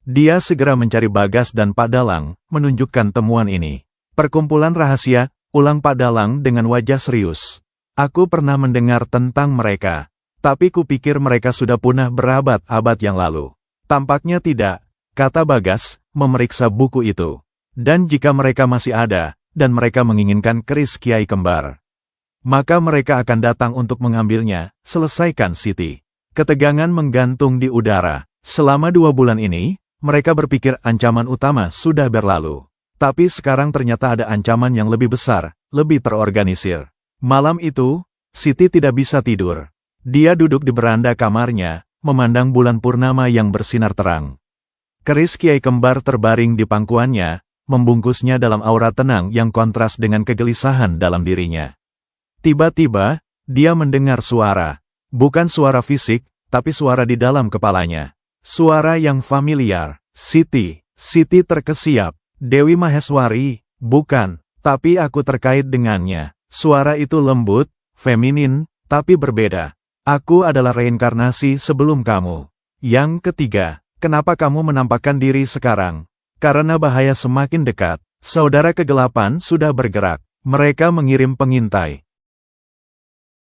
Dia segera mencari Bagas dan Pak Dalang, menunjukkan temuan ini. Perkumpulan rahasia, ulang Pak Dalang dengan wajah serius. Aku pernah mendengar tentang mereka, tapi kupikir mereka sudah punah berabad-abad yang lalu. Tampaknya tidak, kata Bagas, memeriksa buku itu. Dan jika mereka masih ada, dan mereka menginginkan keris Kiai Kembar, maka mereka akan datang untuk mengambilnya, selesaikan Siti. Ketegangan menggantung di udara. Selama 2 bulan ini, mereka berpikir ancaman utama sudah berlalu. Tapi sekarang ternyata ada ancaman yang lebih besar, lebih terorganisir. Malam itu, Siti tidak bisa tidur. Dia duduk di beranda kamarnya, memandang bulan purnama yang bersinar terang. Keris Kiai Kembar terbaring di pangkuannya, membungkusnya dalam aura tenang yang kontras dengan kegelisahan dalam dirinya. Tiba-tiba, dia mendengar suara. Bukan suara fisik, tapi suara di dalam kepalanya. Suara yang familiar. Siti. Siti terkesiap. Dewi Maheswari. Bukan, tapi aku terkait dengannya. Suara itu lembut, feminin, tapi berbeda. Aku adalah reinkarnasi sebelum kamu. Yang ketiga, kenapa kamu menampakkan diri sekarang? Karena bahaya semakin dekat. Saudara Kegelapan sudah bergerak. Mereka mengirim pengintai.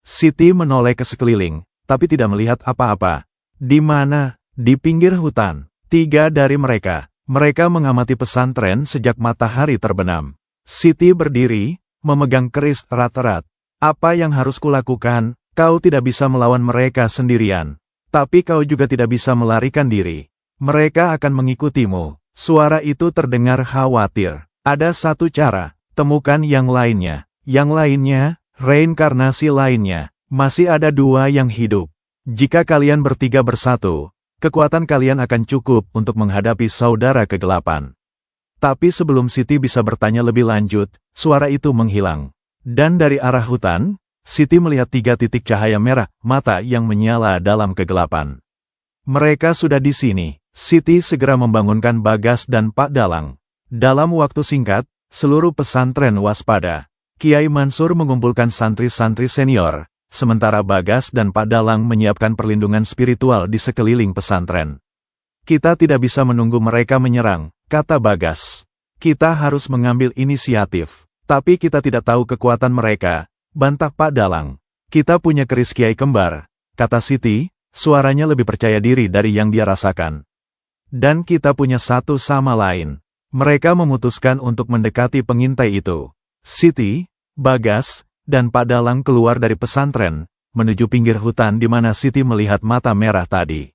Siti menoleh ke sekeliling, tapi tidak melihat apa-apa. Di mana? Di pinggir hutan. 3 dari mereka. Mereka mengamati pesantren sejak matahari terbenam. Siti berdiri, memegang keris erat-erat. Apa yang harus kulakukan? Kau tidak bisa melawan mereka sendirian. Tapi kau juga tidak bisa melarikan diri. Mereka akan mengikutimu. Suara itu terdengar khawatir. Ada satu cara, temukan yang lainnya. Yang lainnya, reinkarnasi lainnya. Masih ada 2 yang hidup. Jika kalian bertiga bersatu, kekuatan kalian akan cukup untuk menghadapi Saudara Kegelapan. Tapi sebelum Siti bisa bertanya lebih lanjut, suara itu menghilang. Dan dari arah hutan, Siti melihat 3 titik cahaya merah, mata yang menyala dalam kegelapan. Mereka sudah di sini. Siti segera membangunkan Bagas dan Pak Dalang. Dalam waktu singkat, seluruh pesantren waspada. Kiai Mansur mengumpulkan santri-santri senior, sementara Bagas dan Pak Dalang menyiapkan perlindungan spiritual di sekeliling pesantren. Kita tidak bisa menunggu mereka menyerang, kata Bagas. Kita harus mengambil inisiatif. Tapi kita tidak tahu kekuatan mereka, bantah Pak Dalang. Kita punya keris Kiai Kembar, kata Siti, suaranya lebih percaya diri dari yang dia rasakan. Dan kita punya satu sama lain. Mereka memutuskan untuk mendekati pengintai itu. Siti, Bagas, dan Pak Dalang keluar dari pesantren, menuju pinggir hutan di mana Siti melihat mata merah tadi.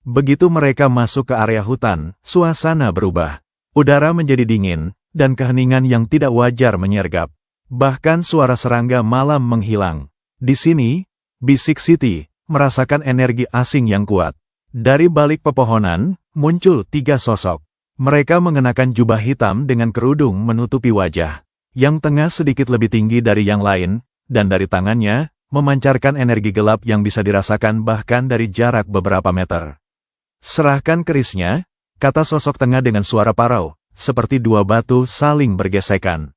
Begitu mereka masuk ke area hutan, suasana berubah. Udara menjadi dingin, dan keheningan yang tidak wajar menyergap. Bahkan suara serangga malam menghilang. Di sini, bisik Siti, merasakan energi asing yang kuat. Dari balik pepohonan, muncul 3 sosok. Mereka mengenakan jubah hitam dengan kerudung menutupi wajah. Yang tengah sedikit lebih tinggi dari yang lain, dan dari tangannya, memancarkan energi gelap yang bisa dirasakan bahkan dari jarak beberapa meter. Serahkan kerisnya, kata sosok tengah dengan suara parau, seperti 2 batu saling bergesekan.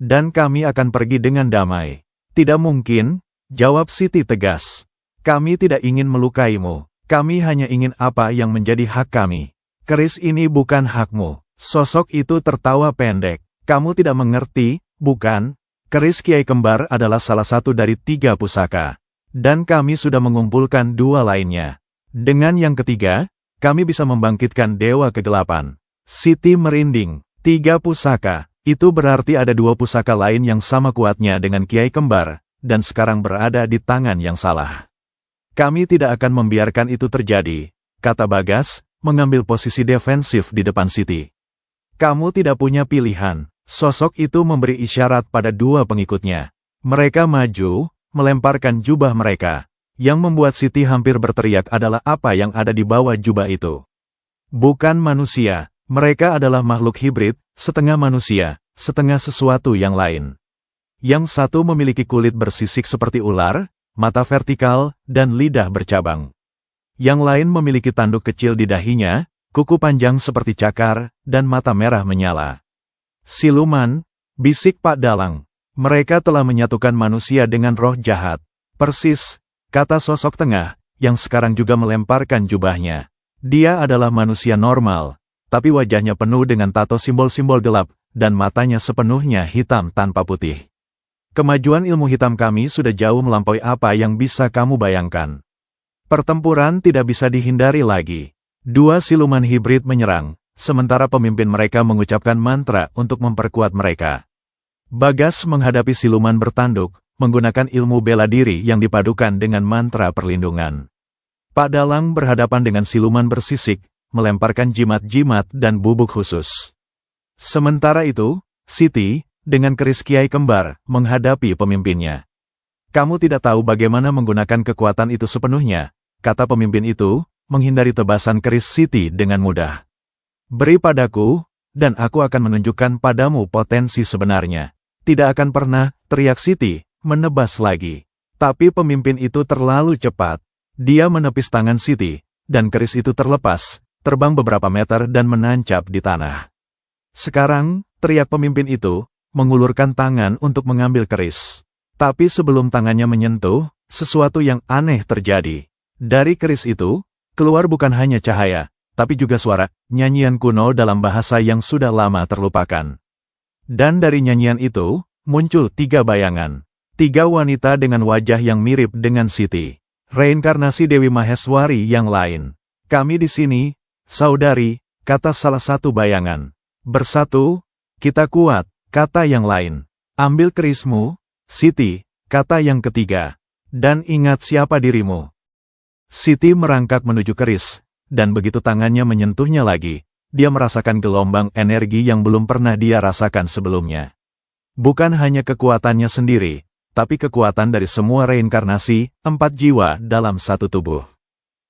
Dan kami akan pergi dengan damai. Tidak mungkin, jawab Siti tegas. Kami tidak ingin melukaimu, kami hanya ingin apa yang menjadi hak kami. Keris ini bukan hakmu. Sosok itu tertawa pendek. Kamu tidak mengerti, bukan? Keris Kiai Kembar adalah salah satu dari 3 pusaka. Dan kami sudah mengumpulkan 2 lainnya. Dengan yang ketiga, kami bisa membangkitkan Dewa Kegelapan. Siti merinding. 3 pusaka. Itu berarti ada 2 pusaka lain yang sama kuatnya dengan Kiai Kembar, dan sekarang berada di tangan yang salah. Kami tidak akan membiarkan itu terjadi, kata Bagas, mengambil posisi defensif di depan Siti. Kamu tidak punya pilihan. Sosok itu memberi isyarat pada 2 pengikutnya. Mereka maju, melemparkan jubah mereka. Yang membuat Siti hampir berteriak adalah apa yang ada di bawah jubah itu. Bukan manusia, mereka adalah makhluk hibrid, setengah manusia, setengah sesuatu yang lain. Yang satu memiliki kulit bersisik seperti ular, mata vertikal, dan lidah bercabang. Yang lain memiliki tanduk kecil di dahinya, kuku panjang seperti cakar, dan mata merah menyala. Siluman, bisik Pak Dalang. Mereka telah menyatukan manusia dengan roh jahat. Persis, kata sosok tengah, yang sekarang juga melemparkan jubahnya. Dia adalah manusia normal, tapi wajahnya penuh dengan tato simbol-simbol gelap, dan matanya sepenuhnya hitam tanpa putih. Kemajuan ilmu hitam kami sudah jauh melampaui apa yang bisa kamu bayangkan. Pertempuran tidak bisa dihindari lagi. 2 siluman hibrid menyerang, sementara pemimpin mereka mengucapkan mantra untuk memperkuat mereka. Bagas menghadapi siluman bertanduk, menggunakan ilmu bela diri yang dipadukan dengan mantra perlindungan. Pak Dalang berhadapan dengan siluman bersisik, melemparkan jimat-jimat dan bubuk khusus. Sementara itu, Siti, dengan keris Kiai Kembar, menghadapi pemimpinnya. Kamu tidak tahu bagaimana menggunakan kekuatan itu sepenuhnya, kata pemimpin itu, menghindari tebasan keris Siti dengan mudah. Beri padaku, dan aku akan menunjukkan padamu potensi sebenarnya. Tidak akan pernah, teriak Siti, menebas lagi. Tapi pemimpin itu terlalu cepat. Dia menepis tangan Siti, dan keris itu terlepas, terbang beberapa meter dan menancap di tanah. Sekarang, teriak pemimpin itu, mengulurkan tangan untuk mengambil keris. Tapi sebelum tangannya menyentuh, sesuatu yang aneh terjadi. Dari keris itu, keluar bukan hanya cahaya, tapi juga suara, nyanyian kuno dalam bahasa yang sudah lama terlupakan. Dan dari nyanyian itu, muncul 3 bayangan. 3 wanita dengan wajah yang mirip dengan Siti. Reinkarnasi Dewi Maheswari yang lain. Kami di sini, saudari, kata salah satu bayangan. Bersatu, kita kuat, kata yang lain. Ambil kerismu, Siti, kata yang ketiga. Dan ingat siapa dirimu. Siti merangkak menuju keris, dan begitu tangannya menyentuhnya lagi, dia merasakan gelombang energi yang belum pernah dia rasakan sebelumnya. Bukan hanya kekuatannya sendiri, tapi kekuatan dari semua reinkarnasi, 4 jiwa dalam satu tubuh.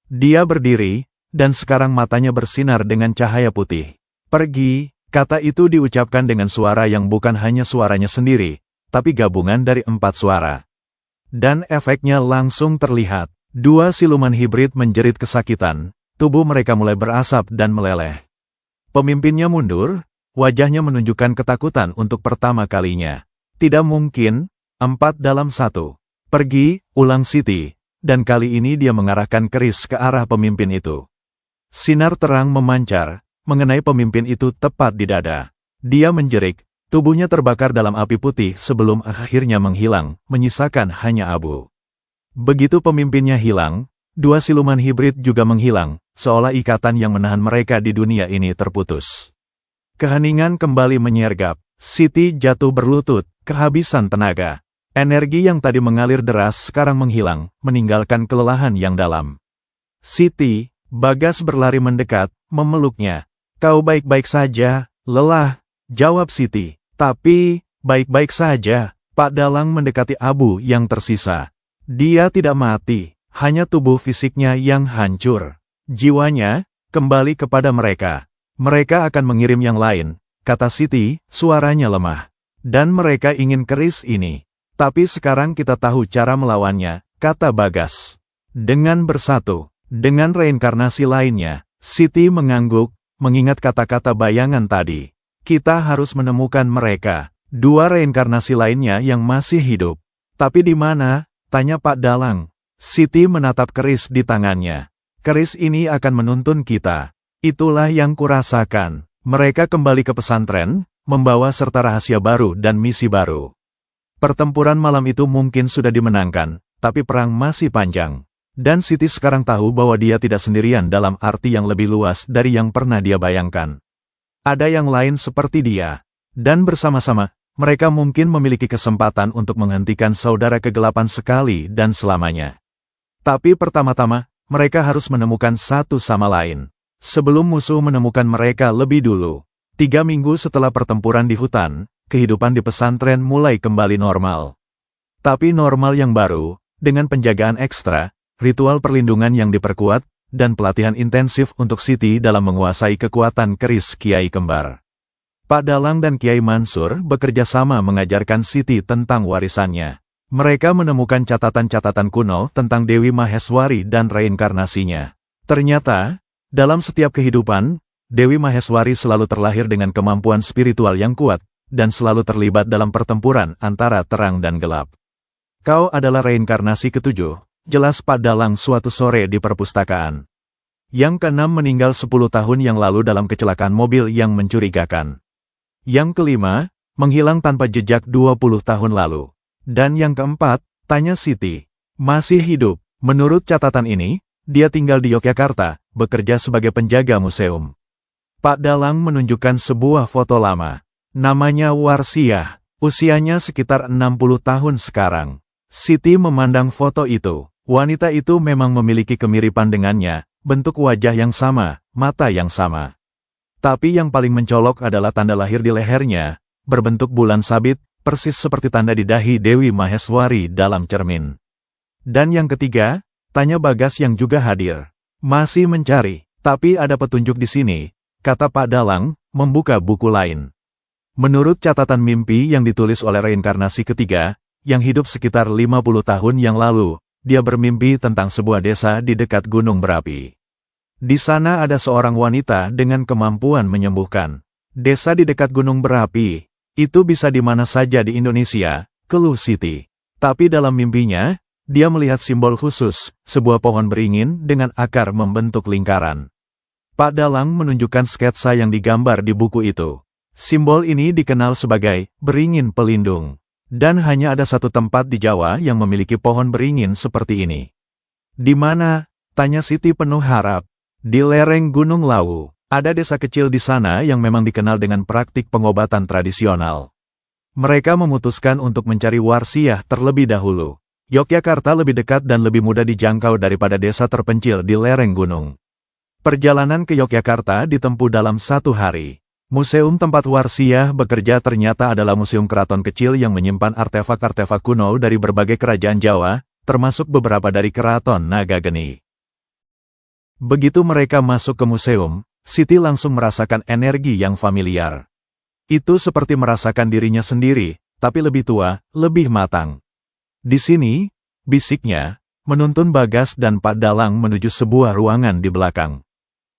Dia berdiri, dan sekarang matanya bersinar dengan cahaya putih. Pergi, kata itu diucapkan dengan suara yang bukan hanya suaranya sendiri, tapi gabungan dari 4 suara. Dan efeknya langsung terlihat. 2 siluman hibrid menjerit kesakitan, tubuh mereka mulai berasap dan meleleh. Pemimpinnya mundur, wajahnya menunjukkan ketakutan untuk pertama kalinya. Tidak mungkin, 4 dalam 1. Pergi, ulang Siti, dan kali ini dia mengarahkan keris ke arah pemimpin itu. Sinar terang memancar, mengenai pemimpin itu tepat di dada. Dia menjerit, tubuhnya terbakar dalam api putih sebelum akhirnya menghilang, menyisakan hanya abu. Begitu pemimpinnya hilang, dua siluman hibrid juga menghilang, seolah ikatan yang menahan mereka di dunia ini terputus. Keheningan kembali menyergap, Siti jatuh berlutut, kehabisan tenaga. Energi yang tadi mengalir deras sekarang menghilang, meninggalkan kelelahan yang dalam. Siti, Bagas berlari mendekat, memeluknya. Kau baik-baik saja, lelah, jawab Siti. Tapi, baik-baik saja. Pak Dalang mendekati abu yang tersisa. Dia tidak mati, hanya tubuh fisiknya yang hancur. Jiwanya, kembali kepada mereka. Mereka akan mengirim yang lain, kata Siti, suaranya lemah. Dan mereka ingin keris ini. Tapi sekarang kita tahu cara melawannya, kata Bagas. Dengan bersatu, dengan reinkarnasi lainnya, Siti mengangguk, mengingat kata-kata bayangan tadi. Kita harus menemukan mereka, dua reinkarnasi lainnya yang masih hidup. Tapi di mana? Tanya Pak Dalang. Siti menatap keris di tangannya. Keris ini akan menuntun kita. Itulah yang kurasakan. Mereka kembali ke pesantren, membawa serta rahasia baru dan misi baru. Pertempuran malam itu mungkin sudah dimenangkan, tapi perang masih panjang. Dan Siti sekarang tahu bahwa dia tidak sendirian dalam arti yang lebih luas dari yang pernah dia bayangkan. Ada yang lain seperti dia. Dan bersama-sama, mereka mungkin memiliki kesempatan untuk menghentikan saudara kegelapan sekali dan selamanya. Tapi pertama-tama, mereka harus menemukan satu sama lain. Sebelum musuh menemukan mereka lebih dulu. 3 minggu setelah pertempuran di hutan, kehidupan di pesantren mulai kembali normal. Tapi normal yang baru, dengan penjagaan ekstra, ritual perlindungan yang diperkuat, dan pelatihan intensif untuk Siti dalam menguasai kekuatan keris Kiai Kembar. Pak Dalang dan Kiai Mansur bekerja sama mengajarkan Siti tentang warisannya. Mereka menemukan catatan-catatan kuno tentang Dewi Maheswari dan reinkarnasinya. Ternyata, dalam setiap kehidupan, Dewi Maheswari selalu terlahir dengan kemampuan spiritual yang kuat, dan selalu terlibat dalam pertempuran antara terang dan gelap. Kau adalah reinkarnasi ketujuh, jelas Pak Dalang suatu sore di perpustakaan. Yang keenam meninggal 10 tahun yang lalu dalam kecelakaan mobil yang mencurigakan. Yang kelima, menghilang tanpa jejak 20 tahun lalu. Dan yang keempat, tanya Siti, masih hidup. Menurut catatan ini, dia tinggal di Yogyakarta, bekerja sebagai penjaga museum. Pak Dalang menunjukkan sebuah foto lama. Namanya Warsiah, usianya sekitar 60 tahun sekarang. Siti memandang foto itu. Wanita itu memang memiliki kemiripan dengannya, bentuk wajah yang sama, mata yang sama. Tapi yang paling mencolok adalah tanda lahir di lehernya, berbentuk bulan sabit, persis seperti tanda di dahi Dewi Maheswari dalam cermin. Dan yang ketiga, tanya Bagas yang juga hadir. Masih mencari, tapi ada petunjuk di sini, kata Pak Dalang, membuka buku lain. Menurut catatan mimpi yang ditulis oleh reinkarnasi ketiga, yang hidup sekitar 50 tahun yang lalu, dia bermimpi tentang sebuah desa di dekat gunung berapi. Di sana ada seorang wanita dengan kemampuan menyembuhkan. Desa di dekat gunung berapi, itu bisa di mana saja di Indonesia, keluh Siti. Tapi dalam mimpinya, dia melihat simbol khusus, sebuah pohon beringin dengan akar membentuk lingkaran. Pak Dalang menunjukkan sketsa yang digambar di buku itu. Simbol ini dikenal sebagai beringin pelindung. Dan hanya ada satu tempat di Jawa yang memiliki pohon beringin seperti ini. Di mana? Tanya Siti penuh harap. Di lereng Gunung Lawu. Ada desa kecil di sana yang memang dikenal dengan praktik pengobatan tradisional. Mereka memutuskan untuk mencari Warsiah terlebih dahulu. Yogyakarta lebih dekat dan lebih mudah dijangkau daripada desa terpencil di lereng gunung. Perjalanan ke Yogyakarta ditempuh dalam 1 hari. Museum tempat Warsiah bekerja ternyata adalah museum keraton kecil yang menyimpan artefak-artefak kuno dari berbagai kerajaan Jawa, termasuk beberapa dari keraton Nagageni. Begitu mereka masuk ke museum, Siti langsung merasakan energi yang familiar. Itu seperti merasakan dirinya sendiri, tapi lebih tua, lebih matang. Di sini, bisiknya, menuntun Bagas dan Pak Dalang menuju sebuah ruangan di belakang.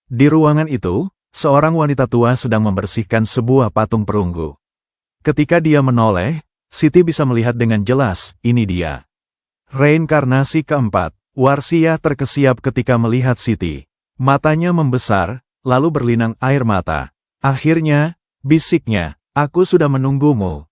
Di ruangan itu, seorang wanita tua sedang membersihkan sebuah patung perunggu. Ketika dia menoleh, Siti bisa melihat dengan jelas, ini dia. Reinkarnasi keempat, Warsiah terkesiap ketika melihat Siti. Matanya membesar, lalu berlinang air mata. Akhirnya, bisiknya, "Aku sudah menunggumu."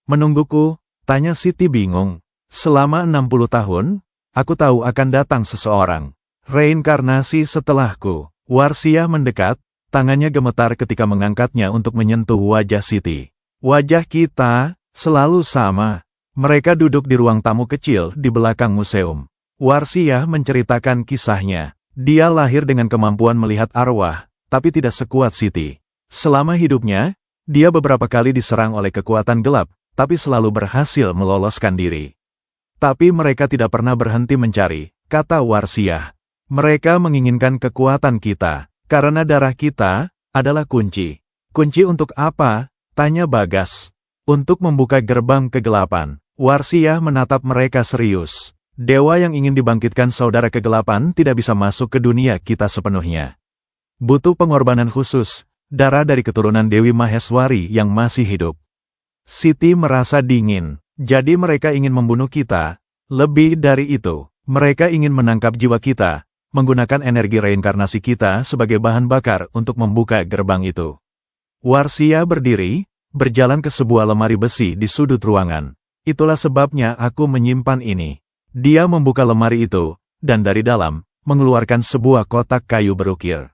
Menungguku?" tanya Siti bingung. "Selama 60 tahun, aku tahu akan datang seseorang. Reinkarnasi setelahku." Warsiah mendekat, tangannya gemetar ketika mengangkatnya untuk menyentuh wajah Siti. "Wajah kita selalu sama." Mereka duduk di ruang tamu kecil di belakang museum. Warsiah menceritakan kisahnya. Dia lahir dengan kemampuan melihat arwah, tapi tidak sekuat Siti. Selama hidupnya, dia beberapa kali diserang oleh kekuatan gelap, tapi selalu berhasil meloloskan diri. "Tapi mereka tidak pernah berhenti mencari," kata Warsiah. "Mereka menginginkan kekuatan kita, karena darah kita adalah kunci." "Kunci untuk apa?" tanya Bagas. "Untuk membuka gerbang kegelapan." Warsiah menatap mereka serius. "Dewa yang ingin dibangkitkan saudara kegelapan tidak bisa masuk ke dunia kita sepenuhnya. Butuh pengorbanan khusus, darah dari keturunan Dewi Maheswari yang masih hidup." Siti merasa dingin. "Jadi mereka ingin membunuh kita? Lebih dari itu, mereka ingin menangkap jiwa kita, menggunakan energi reinkarnasi kita sebagai bahan bakar untuk membuka gerbang itu." Warsiah berdiri, berjalan ke sebuah lemari besi di sudut ruangan. "Itulah sebabnya aku menyimpan ini." Dia membuka lemari itu, dan dari dalam, mengeluarkan sebuah kotak kayu berukir.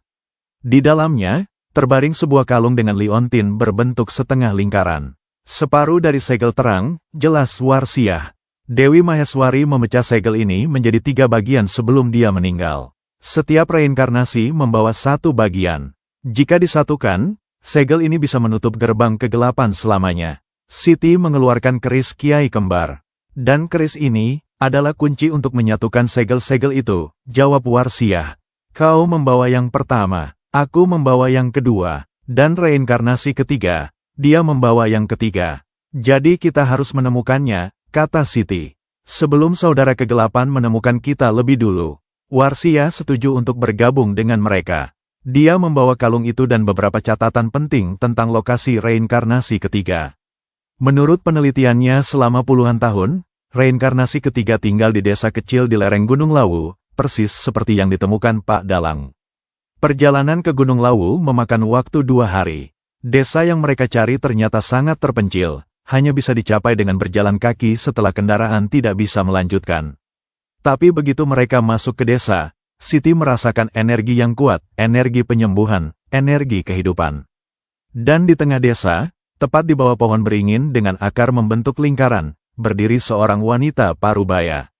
Di dalamnya, terbaring sebuah kalung dengan liontin berbentuk setengah lingkaran. Separuh dari segel terang, jelas Warsiah. Dewi Maheswari memecah segel ini menjadi 3 bagian sebelum dia meninggal. Setiap reinkarnasi membawa 1 bagian. Jika disatukan, segel ini bisa menutup gerbang kegelapan selamanya. Siti mengeluarkan keris Kiai Kembar. "Dan keris ini adalah kunci untuk menyatukan segel-segel itu," jawab Warsiah. "Kau membawa yang pertama, aku membawa yang kedua, dan reinkarnasi ketiga, dia membawa yang ketiga. Jadi kita harus menemukannya," kata Siti. "Sebelum saudara kegelapan menemukan kita lebih dulu." Warsiah setuju untuk bergabung dengan mereka. Dia membawa kalung itu dan beberapa catatan penting tentang lokasi reinkarnasi ketiga. Menurut penelitiannya selama puluhan tahun, reinkarnasi ketiga tinggal di desa kecil di lereng Gunung Lawu, persis seperti yang ditemukan Pak Dalang. Perjalanan ke Gunung Lawu memakan waktu 2 hari. Desa yang mereka cari ternyata sangat terpencil, hanya bisa dicapai dengan berjalan kaki setelah kendaraan tidak bisa melanjutkan. Tapi begitu mereka masuk ke desa, Siti merasakan energi yang kuat, energi penyembuhan, energi kehidupan. Dan di tengah desa, tepat di bawah pohon beringin dengan akar membentuk lingkaran, berdiri seorang wanita parubaya.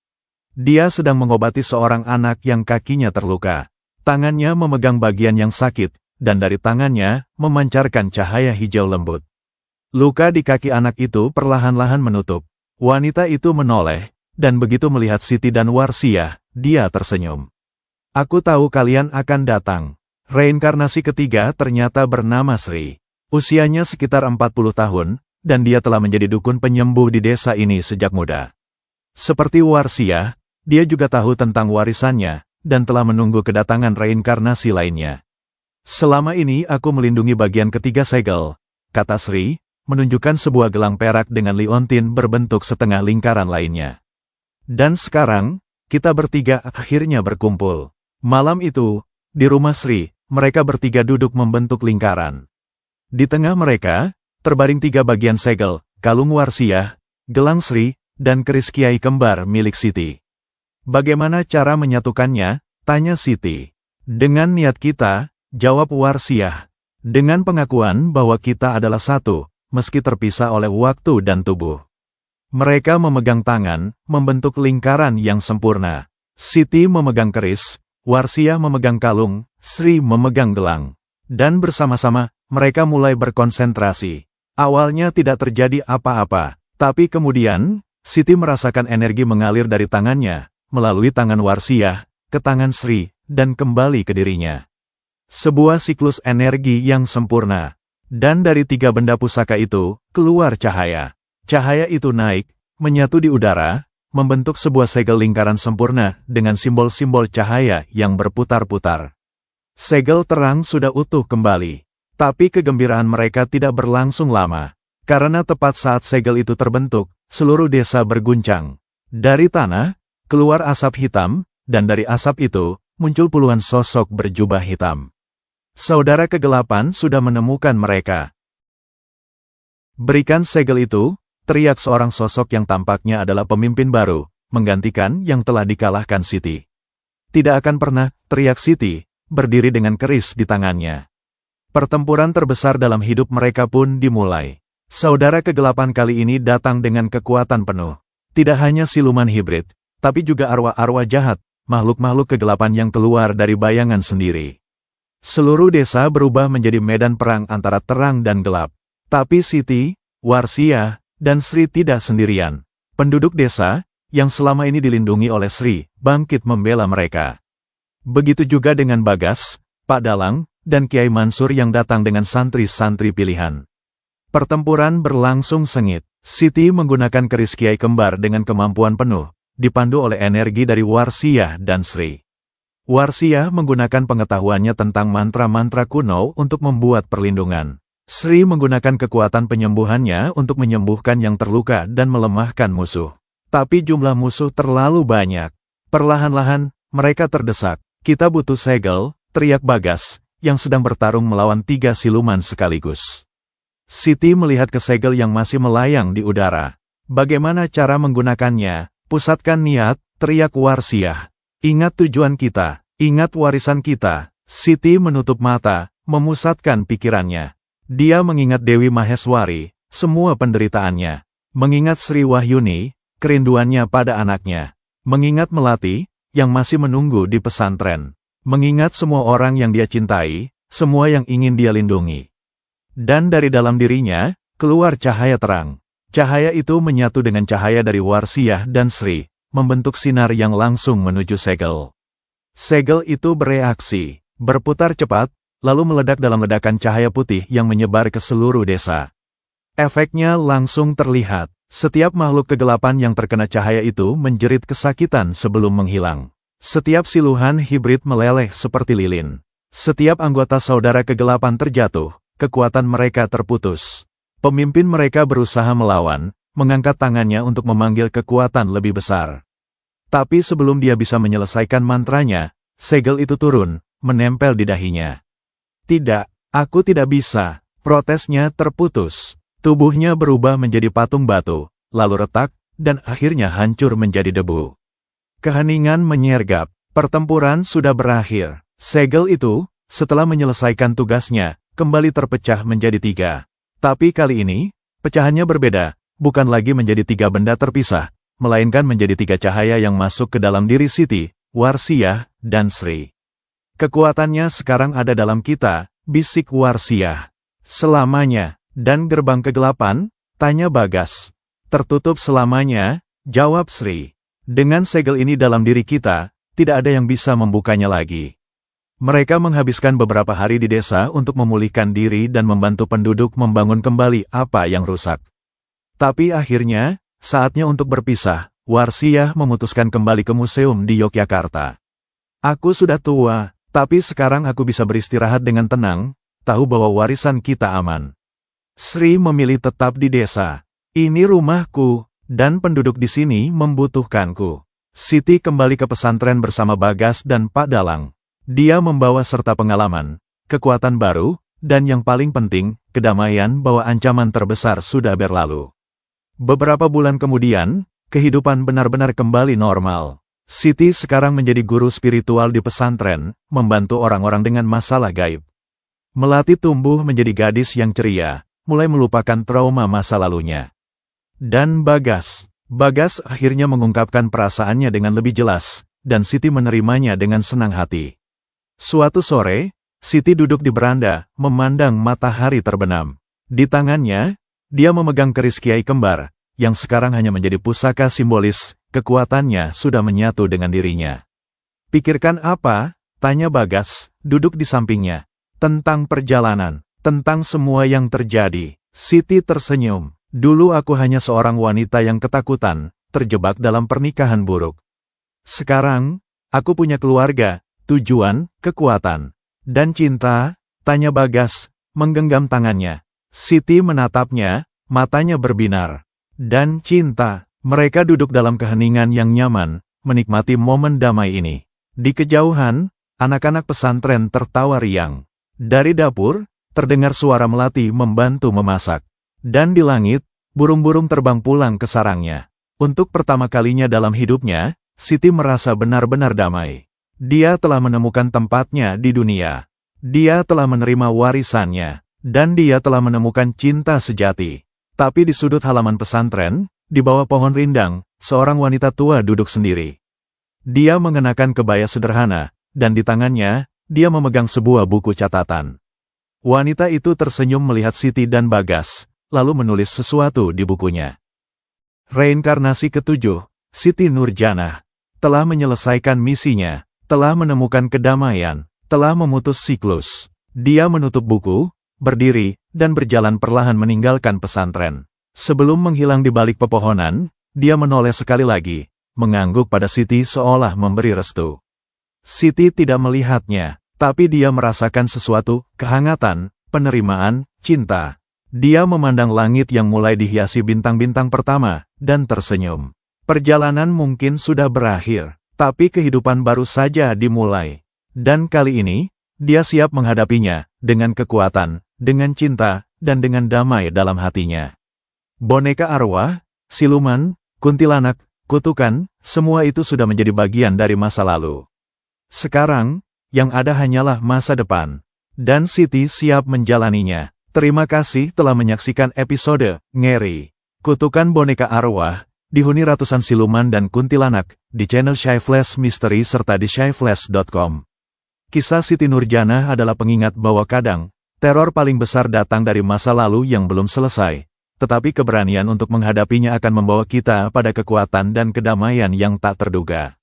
Dia sedang mengobati seorang anak yang kakinya terluka. Tangannya memegang bagian yang sakit, dan dari tangannya memancarkan cahaya hijau lembut. Luka di kaki anak itu perlahan-lahan menutup. Wanita itu menoleh, dan begitu melihat Siti dan Warsiah, dia tersenyum. "Aku tahu kalian akan datang." Reinkarnasi ketiga ternyata bernama Sri. Usianya sekitar 40 tahun, dan dia telah menjadi dukun penyembuh di desa ini sejak muda. Seperti Warsiah, dia juga tahu tentang warisannya, dan telah menunggu kedatangan reinkarnasi lainnya. "Selama ini aku melindungi bagian ketiga segel," kata Sri, menunjukkan sebuah gelang perak dengan liontin berbentuk setengah lingkaran lainnya. "Dan sekarang, kita bertiga akhirnya berkumpul." Malam itu, di rumah Sri, mereka bertiga duduk membentuk lingkaran. Di tengah mereka, terbaring 3 bagian segel, kalung Warsiah, gelang Sri, dan keris Kiai Kembar milik Siti. "Bagaimana cara menyatukannya?" tanya Siti. "Dengan niat kita," jawab Warsiah. "Dengan pengakuan bahwa kita adalah satu, meski terpisah oleh waktu dan tubuh." Mereka memegang tangan, membentuk lingkaran yang sempurna. Siti memegang keris, Warsiah memegang kalung, Sri memegang gelang. Dan bersama-sama, mereka mulai berkonsentrasi. Awalnya tidak terjadi apa-apa, tapi kemudian, Siti merasakan energi mengalir dari tangannya, melalui tangan Warsiah, ke tangan Sri, dan kembali ke dirinya. Sebuah siklus energi yang sempurna. Dan dari 3 benda pusaka itu, keluar cahaya. Cahaya itu naik, menyatu di udara, membentuk sebuah segel lingkaran sempurna dengan simbol-simbol cahaya yang berputar-putar. Segel terang sudah utuh kembali. Tapi kegembiraan mereka tidak berlangsung lama. Karena tepat saat segel itu terbentuk, seluruh desa berguncang. Dari tanah, keluar asap hitam, dan dari asap itu, muncul puluhan sosok berjubah hitam. Saudara kegelapan sudah menemukan mereka. Berikan segel itu, teriak seorang sosok yang tampaknya adalah pemimpin baru, menggantikan yang telah dikalahkan Siti. Tidak akan pernah, teriak Siti, berdiri dengan keris di tangannya. Pertempuran terbesar dalam hidup mereka pun dimulai. Saudara kegelapan kali ini datang dengan kekuatan penuh. Tidak hanya siluman hibrid, tapi juga arwah-arwah jahat, makhluk-makhluk kegelapan yang keluar dari bayangan sendiri. Seluruh desa berubah menjadi medan perang antara terang dan gelap. Tapi Siti, Warsiah, dan Sri tidak sendirian. Penduduk desa, yang selama ini dilindungi oleh Sri, bangkit membela mereka. Begitu juga dengan Bagas, Pak Dalang, dan Kiai Mansur yang datang dengan santri-santri pilihan. Pertempuran berlangsung sengit. Siti menggunakan keris Kiai Kembar dengan kemampuan penuh, dipandu oleh energi dari Warsiah dan Sri. Warsiah menggunakan pengetahuannya tentang mantra-mantra kuno untuk membuat perlindungan. Sri menggunakan kekuatan penyembuhannya untuk menyembuhkan yang terluka dan melemahkan musuh. Tapi jumlah musuh terlalu banyak. Perlahan-lahan, mereka terdesak. Kita butuh segel, teriak Bagas, yang sedang bertarung melawan 3 siluman sekaligus. Siti melihat ke segel yang masih melayang di udara. Bagaimana cara menggunakannya? Pusatkan niat, teriak Warsiah. Ingat tujuan kita, ingat warisan kita. Siti menutup mata, memusatkan pikirannya. Dia mengingat Dewi Maheswari, semua penderitaannya. Mengingat Sri Wahyuni, kerinduannya pada anaknya. Mengingat Melati, yang masih menunggu di pesantren. Mengingat semua orang yang dia cintai, semua yang ingin dia lindungi. Dan dari dalam dirinya, keluar cahaya terang. Cahaya itu menyatu dengan cahaya dari Warsiah dan Sri, membentuk sinar yang langsung menuju segel. Segel itu bereaksi, berputar cepat, lalu meledak dalam ledakan cahaya putih yang menyebar ke seluruh desa. Efeknya langsung terlihat. Setiap makhluk kegelapan yang terkena cahaya itu menjerit kesakitan sebelum menghilang. Setiap siluhan hibrid meleleh seperti lilin. Setiap anggota saudara kegelapan terjatuh, kekuatan mereka terputus. Pemimpin mereka berusaha melawan, mengangkat tangannya untuk memanggil kekuatan lebih besar. Tapi sebelum dia bisa menyelesaikan mantranya, segel itu turun, menempel di dahinya. Tidak, aku tidak bisa. Protesnya terputus. Tubuhnya berubah menjadi patung batu, lalu retak, dan akhirnya hancur menjadi debu. Keheningan menyergap. Pertempuran sudah berakhir. Segel itu, setelah menyelesaikan tugasnya, kembali terpecah menjadi 3. Tapi kali ini, pecahannya berbeda, bukan lagi menjadi 3 benda terpisah, melainkan menjadi 3 cahaya yang masuk ke dalam diri Siti, Warsiah, dan Sri. Kekuatannya sekarang ada dalam kita, bisik Warsiah. Selamanya, dan gerbang kegelapan, tanya Bagas. Tertutup selamanya, jawab Sri. Dengan segel ini dalam diri kita, tidak ada yang bisa membukanya lagi. Mereka menghabiskan beberapa hari di desa untuk memulihkan diri dan membantu penduduk membangun kembali apa yang rusak. Tapi akhirnya, saatnya untuk berpisah, Warsiah memutuskan kembali ke museum di Yogyakarta. Aku sudah tua. Tapi sekarang aku bisa beristirahat dengan tenang, tahu bahwa warisan kita aman. Sri memilih tetap di desa. Ini rumahku, dan penduduk di sini membutuhkanku. Siti kembali ke pesantren bersama Bagas dan Pak Dalang. Dia membawa serta pengalaman, kekuatan baru, dan yang paling penting, kedamaian bahwa ancaman terbesar sudah berlalu. Beberapa bulan kemudian, kehidupan benar-benar kembali normal. Siti sekarang menjadi guru spiritual di pesantren, membantu orang-orang dengan masalah gaib. Melati tumbuh menjadi gadis yang ceria, mulai melupakan trauma masa lalunya. Dan Bagas akhirnya mengungkapkan perasaannya dengan lebih jelas, dan Siti menerimanya dengan senang hati. Suatu sore, Siti duduk di beranda, memandang matahari terbenam. Di tangannya, dia memegang keris Kiai Kembar, yang sekarang hanya menjadi pusaka simbolis. Kekuatannya sudah menyatu dengan dirinya. Pikirkan apa? Tanya Bagas, duduk di sampingnya. Tentang perjalanan, tentang semua yang terjadi. Siti tersenyum. Dulu aku hanya seorang wanita yang ketakutan, terjebak dalam pernikahan buruk. Sekarang, aku punya keluarga, tujuan, kekuatan. Dan cinta? Tanya Bagas, menggenggam tangannya. Siti menatapnya, matanya berbinar. Dan cinta. Mereka duduk dalam keheningan yang nyaman, menikmati momen damai ini. Di kejauhan, anak-anak pesantren tertawa riang. Dari dapur, terdengar suara melati membantu memasak. Dan di langit, burung-burung terbang pulang ke sarangnya. Untuk pertama kalinya dalam hidupnya, Siti merasa benar-benar damai. Dia telah menemukan tempatnya di dunia. Dia telah menerima warisannya. Dan dia telah menemukan cinta sejati. Tapi di sudut halaman pesantren, di bawah pohon rindang, seorang wanita tua duduk sendiri. Dia mengenakan kebaya sederhana, dan di tangannya, dia memegang sebuah buku catatan. Wanita itu tersenyum melihat Siti dan Bagas, lalu menulis sesuatu di bukunya. Reinkarnasi ke-7, Siti Nurjanah, telah menyelesaikan misinya, telah menemukan kedamaian, telah memutus siklus. Dia menutup buku, berdiri, dan berjalan perlahan meninggalkan pesantren. Sebelum menghilang di balik pepohonan, dia menoleh sekali lagi, mengangguk pada Siti seolah memberi restu. Siti tidak melihatnya, tapi dia merasakan sesuatu, kehangatan, penerimaan, cinta. Dia memandang langit yang mulai dihiasi bintang-bintang pertama, dan tersenyum. Perjalanan mungkin sudah berakhir, tapi kehidupan baru saja dimulai. Dan kali ini, dia siap menghadapinya, dengan kekuatan, dengan cinta, dan dengan damai dalam hatinya. Boneka arwah, siluman, kuntilanak, kutukan, semua itu sudah menjadi bagian dari masa lalu. Sekarang, yang ada hanyalah masa depan. Dan Siti siap menjalaninya. Terima kasih telah menyaksikan episode Ngeri, Kutukan Boneka Arwah, dihuni ratusan siluman dan kuntilanak, di channel Shy Flash Mystery serta di shyflash.com. Kisah Siti Nurjanah adalah pengingat bahwa kadang, teror paling besar datang dari masa lalu yang belum selesai. Tetapi keberanian untuk menghadapinya akan membawa kita pada kekuatan dan kedamaian yang tak terduga.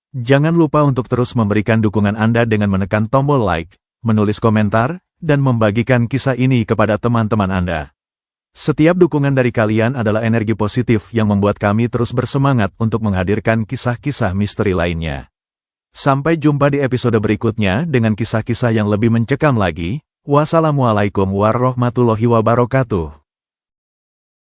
Jangan lupa untuk terus memberikan dukungan Anda dengan menekan tombol like, menulis komentar, dan membagikan kisah ini kepada teman-teman Anda. Setiap dukungan dari kalian adalah energi positif yang membuat kami terus bersemangat untuk menghadirkan kisah-kisah misteri lainnya. Sampai jumpa di episode berikutnya dengan kisah-kisah yang lebih mencekam lagi. Wassalamualaikum warahmatullahi wabarakatuh.